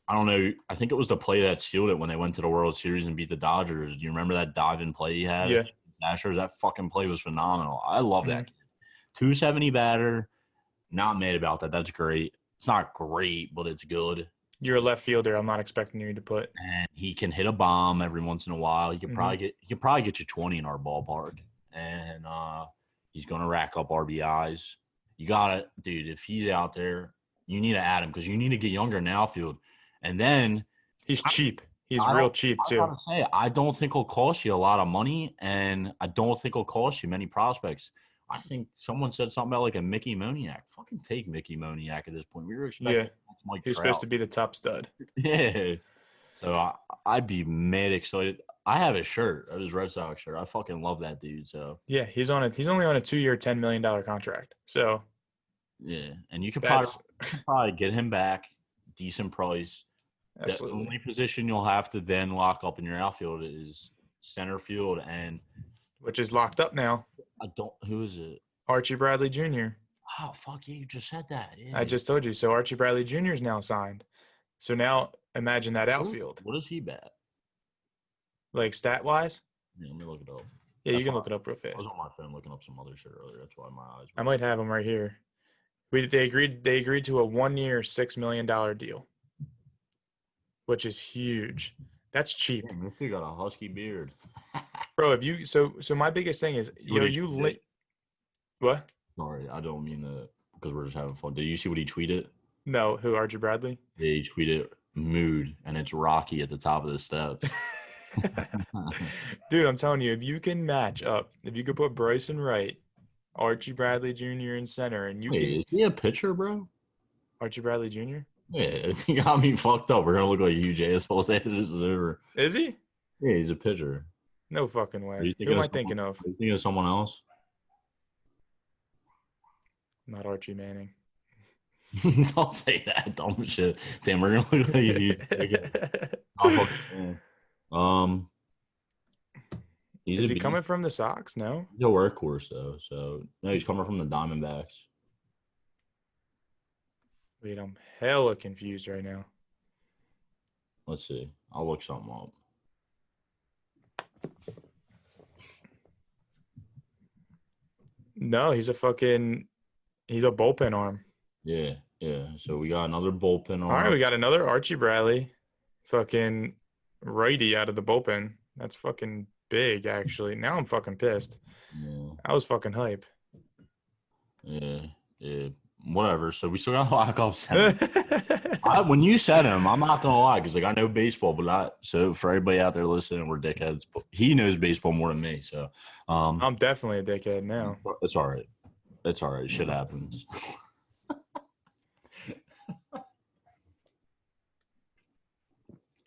Speaker 4: I don't know. I think it was the play that sealed it when they went to the World Series and beat the Dodgers. Do you remember that dive-in play he had?
Speaker 3: Yeah.
Speaker 4: Astros, that fucking play was phenomenal. I love that kid. 270 batter. Not mad about that. That's great. It's not great, but it's good.
Speaker 3: You're a left fielder. I'm not expecting you to put.
Speaker 4: And he can hit a bomb every once in a while. He could probably get you 20 in our ballpark. And he's gonna rack up RBIs. You gotta, dude. If he's out there, you need to add him because you need to get younger in the outfield. And then
Speaker 3: he's cheap. He's real cheap, too.
Speaker 4: I don't think he'll cost you a lot of money, and I don't think he'll cost you many prospects. I think someone said something about, like, a Mickey Moniak. Fucking take Mickey Moniak at this point. We were expecting Mike
Speaker 3: He's
Speaker 4: Trout.
Speaker 3: supposed to be the top stud.
Speaker 4: Yeah. So I'd be mad excited. I have his shirt, his Red Sox shirt. I fucking love that dude. So
Speaker 3: yeah, he's only on a 2-year, $10 million contract. So
Speaker 4: yeah, and you could probably get him back, decent price.
Speaker 3: Absolutely.
Speaker 4: The only position you'll have to then lock up in your outfield is center field, and
Speaker 3: which is locked up now.
Speaker 4: Who is it?
Speaker 3: Archie Bradley Jr.
Speaker 4: Oh, fuck yeah, you just said that. Yeah.
Speaker 3: I just told you. So Archie Bradley Jr. is now signed. So now imagine that outfield.
Speaker 4: What is he bat?
Speaker 3: Like stat-wise?
Speaker 4: Yeah, let me look it up.
Speaker 3: Yeah, you can look it up real fast.
Speaker 4: I was on my phone looking up some other shit earlier. That's why my eyes.
Speaker 3: I might have him right here. They agreed to a 1-year, $6 million deal, which is huge. That's cheap.
Speaker 4: Damn, this dude got a husky beard.
Speaker 3: Bro, if you so my biggest thing is what?
Speaker 4: Sorry, I don't mean that because we're just having fun. Did you see what he tweeted?
Speaker 3: No, who, Archie Bradley?
Speaker 4: Yeah, he tweeted mood, and it's Rocky at the top of the steps.
Speaker 3: Dude, I'm telling you, if you can match up, if you could put Bryson Wright, Archie Bradley Jr. in center, and
Speaker 4: is he a pitcher, bro?
Speaker 3: Archie Bradley Jr.?
Speaker 4: Yeah, he got me fucked up. We're gonna look like huge assholes after this is over.
Speaker 3: Is he?
Speaker 4: Yeah, he's a pitcher.
Speaker 3: No fucking way. Who am I thinking of?
Speaker 4: Are you thinking of someone else?
Speaker 3: Not Archie Manning.
Speaker 4: Don't say that dumb shit. Damn, we're gonna look like you.
Speaker 3: Is he coming from the Sox? No.
Speaker 4: He's a workhorse though. So no, he's coming from the Diamondbacks.
Speaker 3: Wait, I'm hella confused right now.
Speaker 4: Let's see. I'll look something up.
Speaker 3: No, he's a bullpen arm.
Speaker 4: Yeah. So we got another bullpen arm.
Speaker 3: All right, we got another Archie Bradley, fucking righty out of the bullpen. That's fucking big, actually. Now I'm fucking pissed.
Speaker 4: Yeah.
Speaker 3: I was fucking hype.
Speaker 4: Yeah. Whatever. So we still got to lock up center. When you said him, I'm not gonna lie, because I know baseball, but not so. For everybody out there listening, we're dickheads. But he knows baseball more than me, so
Speaker 3: I'm definitely a dickhead now.
Speaker 4: It's all right. It's all right. Shit happens.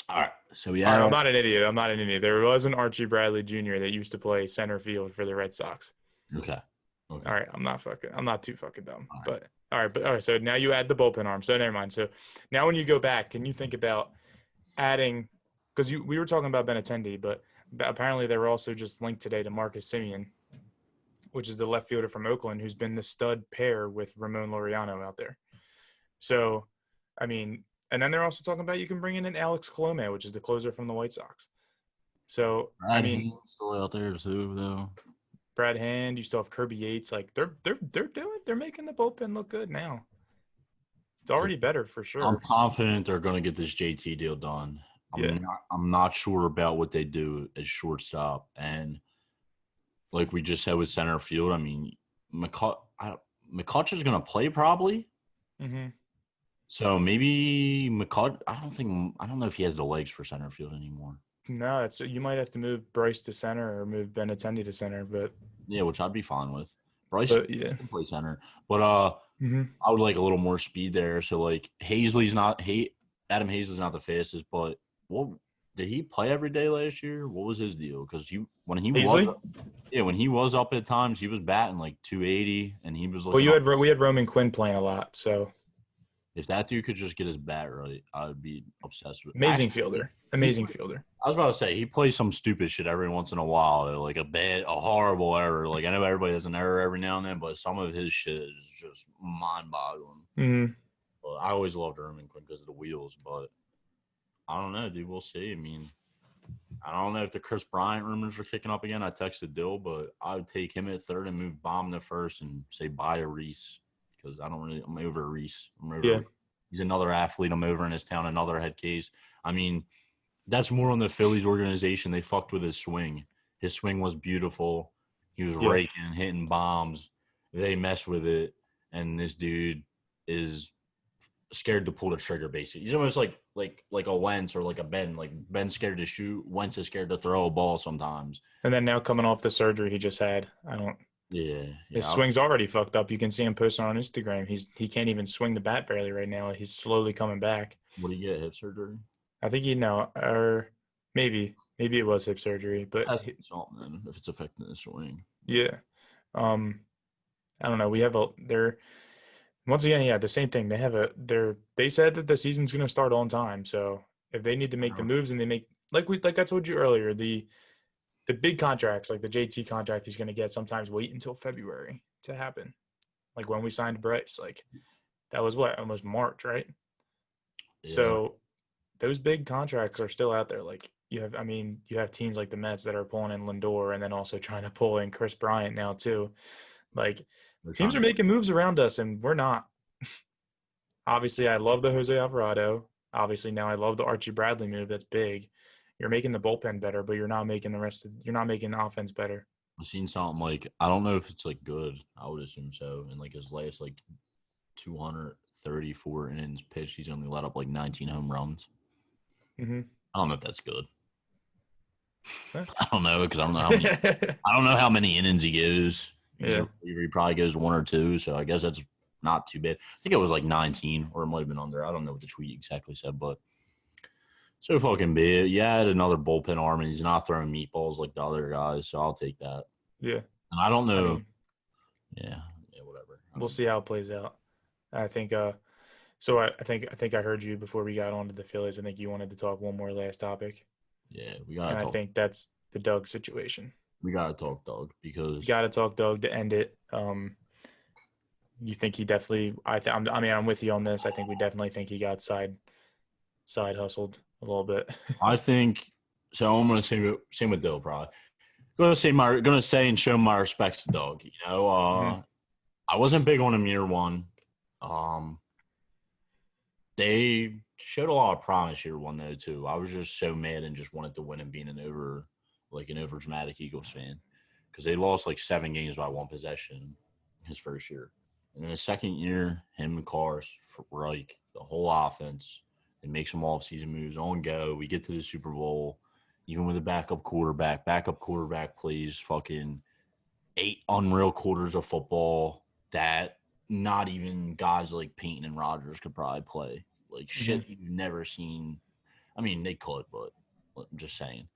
Speaker 4: All right. So
Speaker 3: I'm not an idiot. There was an Archie Bradley Jr. that used to play center field for the Red Sox.
Speaker 4: Okay.
Speaker 3: All right. I'm not too fucking dumb. All right. So now you add the bullpen arm. So never mind. So now when you go back, can you think about adding? Because we were talking about Benintendi, but apparently they were also just linked today to Marcus Semien. which is the left fielder from Oakland, who's been the stud pair with Ramon Laureano out there. So, I mean, and then they're also talking about you can bring in an Alex Colomé, which is the closer from the White Sox. So, I mean,
Speaker 4: Hand's still out there too, though.
Speaker 3: Brad Hand, you still have Kirby Yates. Like they're making the bullpen look good now. It's already better for sure.
Speaker 4: I'm confident they're going to get this JT deal done. I'm not sure about what they do as shortstop, and like we just said with center field, I mean, McCutcheon's going to play probably.
Speaker 3: Mm-hmm.
Speaker 4: So maybe McCutcheon. I don't know if he has the legs for center field anymore.
Speaker 3: No, you might have to move Bryce to center or move Benintendi to center, but
Speaker 4: yeah, which I'd be fine with. Bryce can play center, but I would like a little more speed there. So like Adam Hazley's not the fastest, but did he play every day last year? What was his deal? Because when he was up at times, he was batting like 280, and he was.
Speaker 3: We had Roman Quinn playing a lot, so
Speaker 4: if that dude could just get his bat right, I would be obsessed with.
Speaker 3: Amazing fielder. I was
Speaker 4: about to say he plays some stupid shit every once in a while, like a horrible error. Like I know everybody has an error every now and then, but some of his shit is just mind-boggling.
Speaker 3: Mm-hmm.
Speaker 4: But I always loved Roman Quinn because of the wheels, but I don't know, dude. We'll see. I mean, I don't know if the Chris Bryant rumors are kicking up again. I texted Dill, but I would take him at third and move Baum to first and say bye to Reese because I'm over Reese. He's another athlete. I'm over in his town, another head case. I mean, that's more on the Phillies organization. They fucked with his swing. His swing was beautiful. He was raking, hitting bombs. They messed with it, and this dude is scared to pull the trigger. Basically, he's almost like a Wentz or like a Ben. Like Ben's scared to shoot. Wentz is scared to throw a ball sometimes.
Speaker 3: And then now coming off the surgery he just had, his swing's already fucked up. You can see him posting on Instagram. He can't even swing the bat barely right now. He's slowly coming back.
Speaker 4: What do you get? Hip surgery?
Speaker 3: I think or maybe it was hip surgery, but
Speaker 4: that's something then, if it's affecting the swing.
Speaker 3: Yeah. I don't know. We have once again, the same thing. They said that the season's going to start on time. So if they need to make the moves and they make like I told you earlier, the big contracts, like the JT contract he's going to get, sometimes wait until February to happen. Like when we signed Bryce, like that was almost March, right? Yeah. So those big contracts are still out there. Like you have teams like the Mets that are pulling in Lindor and then also trying to pull in Chris Bryant now too. Like teams are making moves around us and we're not. Obviously, I love the Jose Alvarado. Obviously, now I love the Archie Bradley move. That's big. You're making the bullpen better, but you're not making the offense better.
Speaker 4: I've seen something like, I don't know if it's like good. I would assume so. In like his last like 234 innings pitched, he's only let up like 19 home runs.
Speaker 3: Mm-hmm.
Speaker 4: I don't know if that's good. I don't know because I don't know how many innings he goes.
Speaker 3: Yeah.
Speaker 4: He probably goes one or two, so I guess that's not too bad. I think it was like 19, or it might have been under. I don't know what the tweet exactly said, but so fucking big. Yeah, had another bullpen arm, and he's not throwing meatballs like the other guys, so I'll take that.
Speaker 3: Yeah.
Speaker 4: And I don't know. Whatever.
Speaker 3: We'll see how it plays out. I think so I think I heard you before we got onto the Phillies. I think you wanted to talk one more last topic.
Speaker 4: Yeah, we got to talk.
Speaker 3: I think that's the Doug situation.
Speaker 4: We got to talk Doug because
Speaker 3: you got to talk Doug to end it. You think he definitely I'm with you on this. I think we definitely think he got side hustled a little bit.
Speaker 4: I think so. I'm going to say same with Dill, probably. Going to say and show my respects to Doug. I wasn't big on him year one. They showed a lot of promise year one though too. I was just so mad and just wanted to win and being an over dramatic Eagles fan because they lost like 7 games by one possession his first year. And then the second year, him and Cars, Reich, the whole offense, they make some off-season moves on go. We get to the Super Bowl, even with a backup quarterback. Backup quarterback plays fucking 8 unreal quarters of football that not even guys like Peyton and Rodgers could probably play. Like shit you've never seen. I mean, they could, but I'm just saying.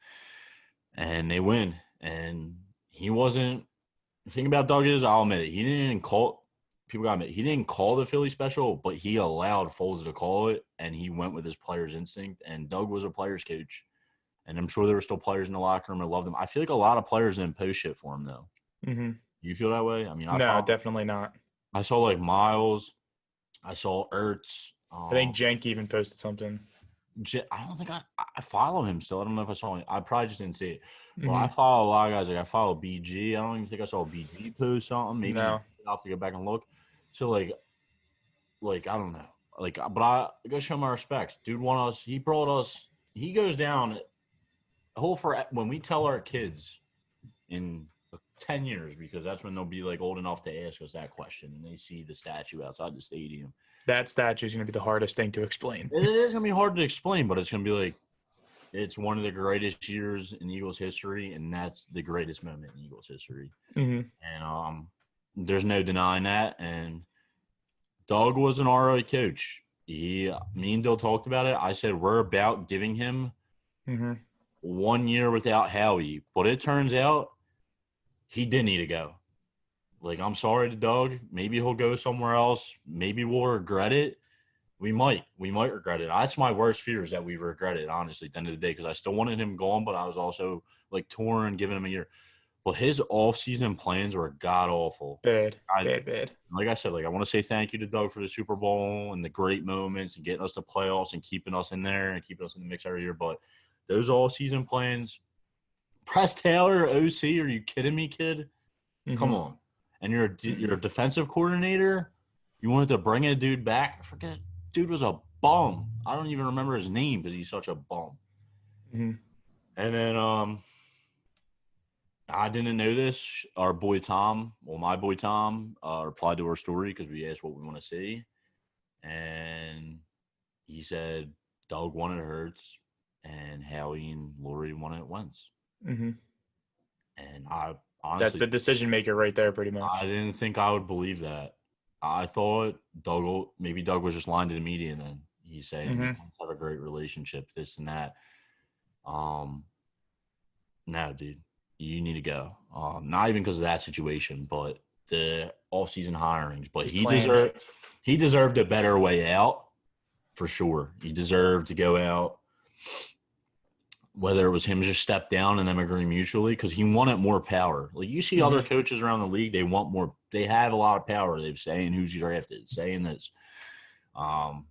Speaker 4: And they win. And he wasn't – the thing about Doug is, I'll admit it, he didn't call the Philly special, but he allowed Foles to call it, and he went with his player's instinct. And Doug was a player's coach. And I'm sure there were still players in the locker room that loved him. I feel like a lot of players didn't post shit for him, though.
Speaker 3: Mm-hmm.
Speaker 4: You feel that way? I mean,
Speaker 3: No, definitely not.
Speaker 4: I saw like Miles. I saw Ertz.
Speaker 3: I think Jenk even posted something.
Speaker 4: I don't think I follow him still. I don't know if I saw him. I probably just didn't see it. But I
Speaker 3: Mhm.
Speaker 4: follow a lot of guys. Like I follow BG. I don't even think I saw BG post something. Maybe
Speaker 3: No.
Speaker 4: I'll have to go back and look. So like I don't know. Like, but I gotta show my respects. Dude won us. He brought us. He goes down. For when we tell our kids in 10 years, because that's when they'll be like old enough to ask us that question, and they see the statue outside the stadium.
Speaker 3: That statue is going to be the hardest thing to explain.
Speaker 4: It is going to be hard to explain, but it's going to be like, it's one of the greatest years in Eagles history, and that's the greatest moment in Eagles history.
Speaker 3: Mhm.
Speaker 4: And there's no denying that. And Doug was an ROI coach. Me and Dill talked about it. I said we're about giving him
Speaker 3: Mhm.
Speaker 4: 1 year without Howie, but it turns out he did need to go. Like, I'm sorry to Doug. Maybe he'll go somewhere else. Maybe we'll regret it. We might regret it. That's my worst fear, is that we regret it, honestly, at the end of the day, because I still wanted him gone, but I was also, like, torn, giving him a year. But his off-season plans were god-awful.
Speaker 3: Bad.
Speaker 4: Like I said, like, I want to say thank you to Doug for the Super Bowl and the great moments and getting us to playoffs and keeping us in there and keeping us in the mix every year. But those all-season plans, Press Taylor, OC, are you kidding me, kid?
Speaker 3: Mhm.
Speaker 4: Come on. And you're a defensive coordinator. You wanted to bring a dude back. I forget. Dude was a bum. I don't even remember his name because he's such a bum.
Speaker 3: Mhm.
Speaker 4: And then I didn't know this. Our boy Tom, my boy Tom, replied to our story because we asked what we want to see. And he said Doug wanted Hurts and Howie and Lori wanted Wentz.
Speaker 3: Mhm.
Speaker 4: And I honestly,
Speaker 3: That's the decision maker right there, pretty much.
Speaker 4: I didn't think I would believe that. I thought Doug was just lying to the media, and then he's saying we have a great relationship, this and that. No, dude, you need to go. Not even because of that situation, but the off-season hirings. But he deserved a better way out, for sure. He deserved to go out. Whether it was him just step down and them agree mutually, because he wanted more power. Like, you see other coaches around the league, they want more. They have a lot of power. They're saying who's drafted, saying this,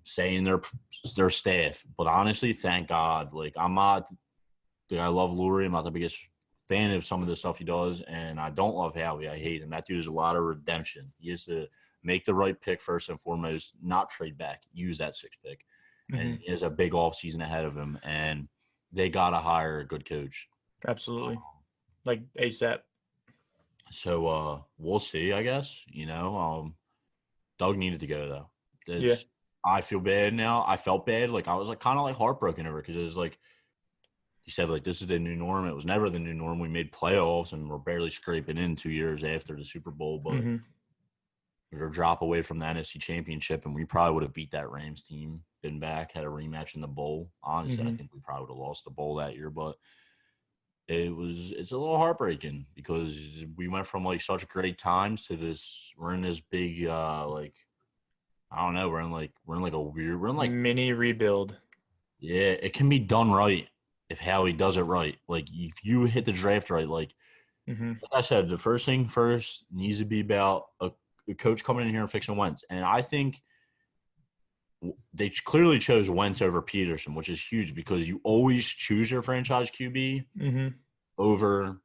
Speaker 4: saying their staff. But honestly, thank God. Like, I love Lurie. I'm not the biggest fan of some of the stuff he does, and I don't love Howie. I hate him. That dude is a lot of redemption. He has to make the right pick first and foremost, not trade back, use that 6th pick. And he has a big offseason ahead of him, and they got to hire a good coach.
Speaker 3: Absolutely. Like ASAP.
Speaker 4: So we'll see, I guess. Doug needed to go, though. I feel bad now. I felt bad. Like, I was like kind of like heartbroken over it, because it was like, he said, like, this is the new norm. It was never the new norm. We made playoffs and we're barely scraping in 2 years after the Super Bowl, but we were a drop away from the NFC Championship, and we probably would have beat that Rams team, been back, had a rematch in the bowl. Honestly, I think we probably would have lost the bowl that year, but it's a little heartbreaking, because we went from like such great times to this. We're in this big like, I don't know. We're in like a weird. We're in like
Speaker 3: mini rebuild.
Speaker 4: Yeah, it can be done right if Howie does it right. Like, if you hit the draft right, like I said, the first thing first needs to be about a coach coming in here and fixing Wentz. And I think they clearly chose Wentz over Pederson, which is huge, because you always choose your franchise QB over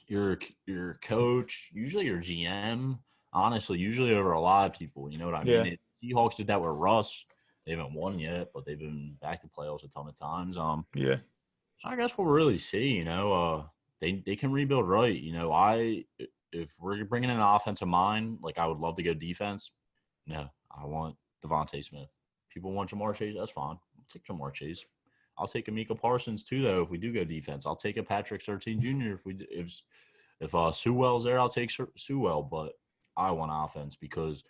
Speaker 4: your coach, usually your GM, honestly, usually over a lot of people. You know what I mean? Seahawks did that with Russ. They haven't won yet, but they've been back to playoffs a ton of times. So I guess we'll really see. They can rebuild right. If we're bringing in an offensive mind, like, I would love to go defense. No, I want Devontae Smith. People want Jamar Chase. That's fine. I'll take Jamar Chase. I'll take Amika Parsons too, though. If we do go defense, I'll take a Patrick Surtain Jr. If Sewell's there, I'll take Sewell. But I want offense, because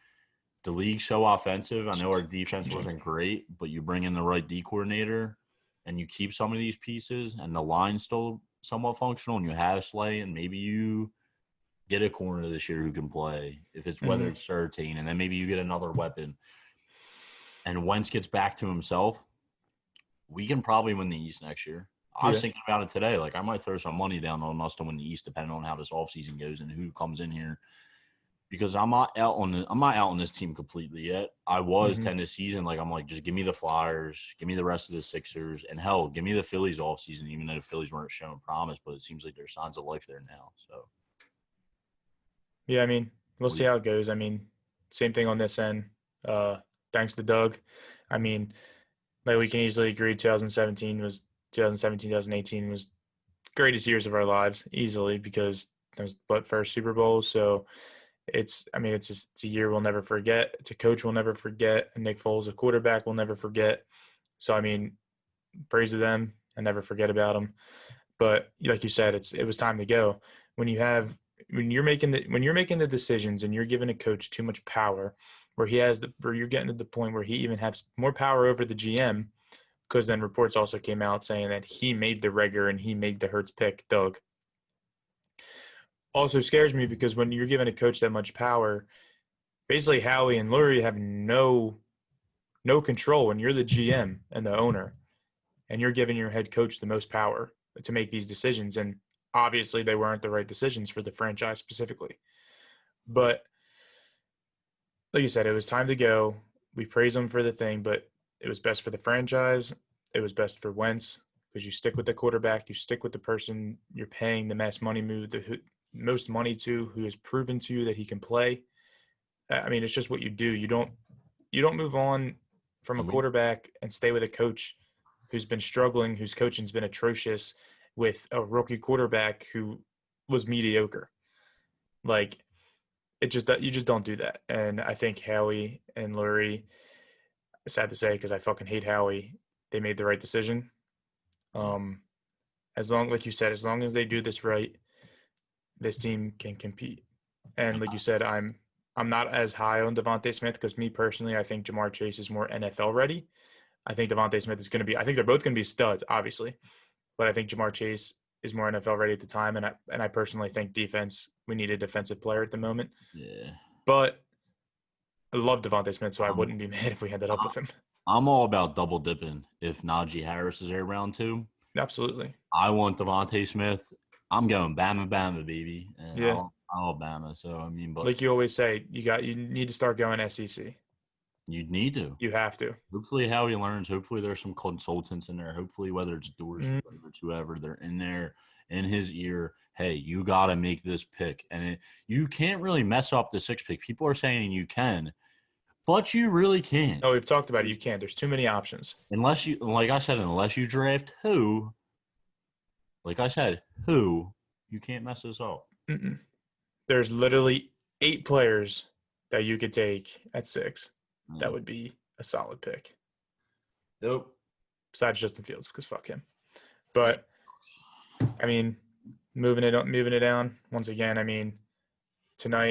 Speaker 4: the league's so offensive. I know our defense wasn't great, but you bring in the right D coordinator and you keep some of these pieces, and the line's still somewhat functional, and you have Slay, and maybe you get a corner this year who can play, if it's whether it's Surtain, and then maybe you get another weapon, and Wentz gets back to himself, we can probably win the East next year. I was thinking about it today. Like, I might throw some money down on us to win the East, depending on how this offseason goes and who comes in here. Because I'm not out on this team completely yet. I was 10 this season. Like, I'm like, just give me the Flyers, give me the rest of the Sixers, and hell, give me the Phillies offseason, even though the Phillies weren't showing promise. But it seems like there's signs of life there now. So,
Speaker 3: yeah, I mean, we'll see how it goes. I mean, same thing on this end. Thanks to Doug. I mean, like, we can easily agree 2017, 2018 was greatest years of our lives, easily, because that was first Super Bowl. So it's a year we'll never forget. It's a coach we'll never forget. And Nick Foles, a quarterback, we'll never forget. So, I mean, praise to them and never forget about them. But like you said, it was time to go. When you're making the decisions and you're giving a coach too much power, where you're getting to the point where he even has more power over the GM, because then reports also came out saying that he made the Reagor and he made the Hurts pick, Doug. Also scares me, because when you're giving a coach that much power, basically Howie and Lurie have no control when you're the GM and the owner, and you're giving your head coach the most power to make these decisions. And obviously they weren't the right decisions for the franchise specifically. But like you said, it was time to go. We praise them for the thing, but it was best for the franchise. It was best for Wentz, because you stick with the quarterback, you stick with the person you're paying the most money to, who has proven to you that he can play. I mean, it's just what you do. You don't move on from a quarterback and stay with a coach who's been struggling, whose coaching's been atrocious, with a rookie quarterback who was mediocre. Like, you just don't do that. And I think Howie and Lurie, sad to say, because I fucking hate Howie, they made the right decision. Like you said, as long as they do this right, this team can compete. And like you said, I'm not as high on Devontae Smith, because me personally, I think Jamar Chase is more NFL ready. I think Devontae Smith is going to be – I think they're both going to be studs, obviously. But I think Jamar Chase is more NFL ready at the time. And I personally think defense, we need a defensive player at the moment.
Speaker 4: yeah.
Speaker 3: But I love Devontae Smith, so I wouldn't be mad if we ended up with him.
Speaker 4: I'm all about double dipping if Najee Harris is there round 2.
Speaker 3: Absolutely.
Speaker 4: I want Devontae Smith. I'm going Bama, baby. And
Speaker 3: Yeah.
Speaker 4: Alabama. So, I mean, but
Speaker 3: like you always say, you need to start going SEC.
Speaker 4: you need to.
Speaker 3: You have to.
Speaker 4: Hopefully Howie learns. Hopefully there's some consultants in there. Hopefully whether it's Dorsey, whether it's whoever, they're in there in his ear. Hey, you got to make this pick. And you can't really mess up the 6th pick. People are saying you can, but you really can't.
Speaker 3: No, we've talked about it. You can't. There's too many options.
Speaker 4: Unless you draft who, you can't mess this up.
Speaker 3: Mm-mm. There's literally 8 players that you could take at 6. That would be a solid pick.
Speaker 4: Nope.
Speaker 3: Besides Justin Fields, because fuck him. But I mean, moving it down once again. I mean, tomorrow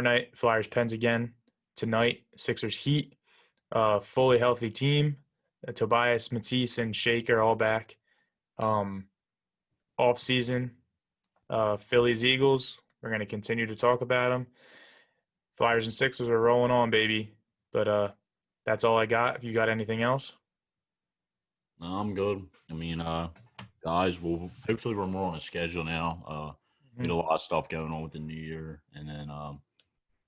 Speaker 3: night, Flyers Pens again. Tonight, Sixers Heat. Fully healthy team. Tobias, Matisse, and Shake are all back. Off season. Phillies, Eagles. We're going to continue to talk about them. Flyers and Sixers are rolling on, baby. But that's all I got. If you got anything else?
Speaker 4: No, I'm good. I mean, guys, hopefully we're more on a schedule now. We had a lot of stuff going on with the new year. And then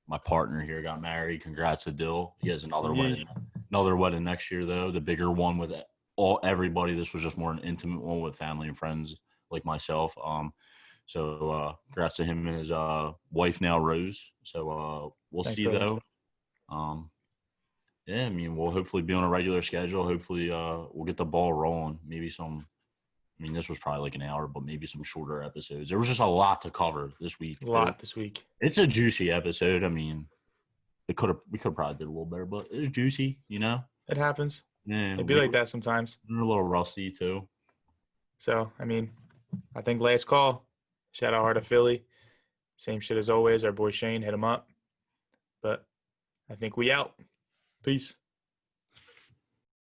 Speaker 4: my partner here got married. Congrats to Dill. He has another wedding next year, though. The bigger one with everybody. This was just more an intimate one with family and friends like myself. So congrats to him and his wife now, Rose. So we'll see, though. Yeah, I mean, we'll hopefully be on a regular schedule. Hopefully we'll get the ball rolling. This was probably like an hour, but maybe some shorter episodes. There was just a lot to cover this week.
Speaker 3: This week.
Speaker 4: It's a juicy episode. I mean, we could have probably did a little better, but it's juicy, you know?
Speaker 3: It happens.
Speaker 4: Yeah,
Speaker 3: It'd be like that sometimes.
Speaker 4: We're a little rusty, too.
Speaker 3: So, I mean, I think last call. Shout out Heart of Philly. Same shit as always. Our boy Shane, hit him up. But I think we out. Peace.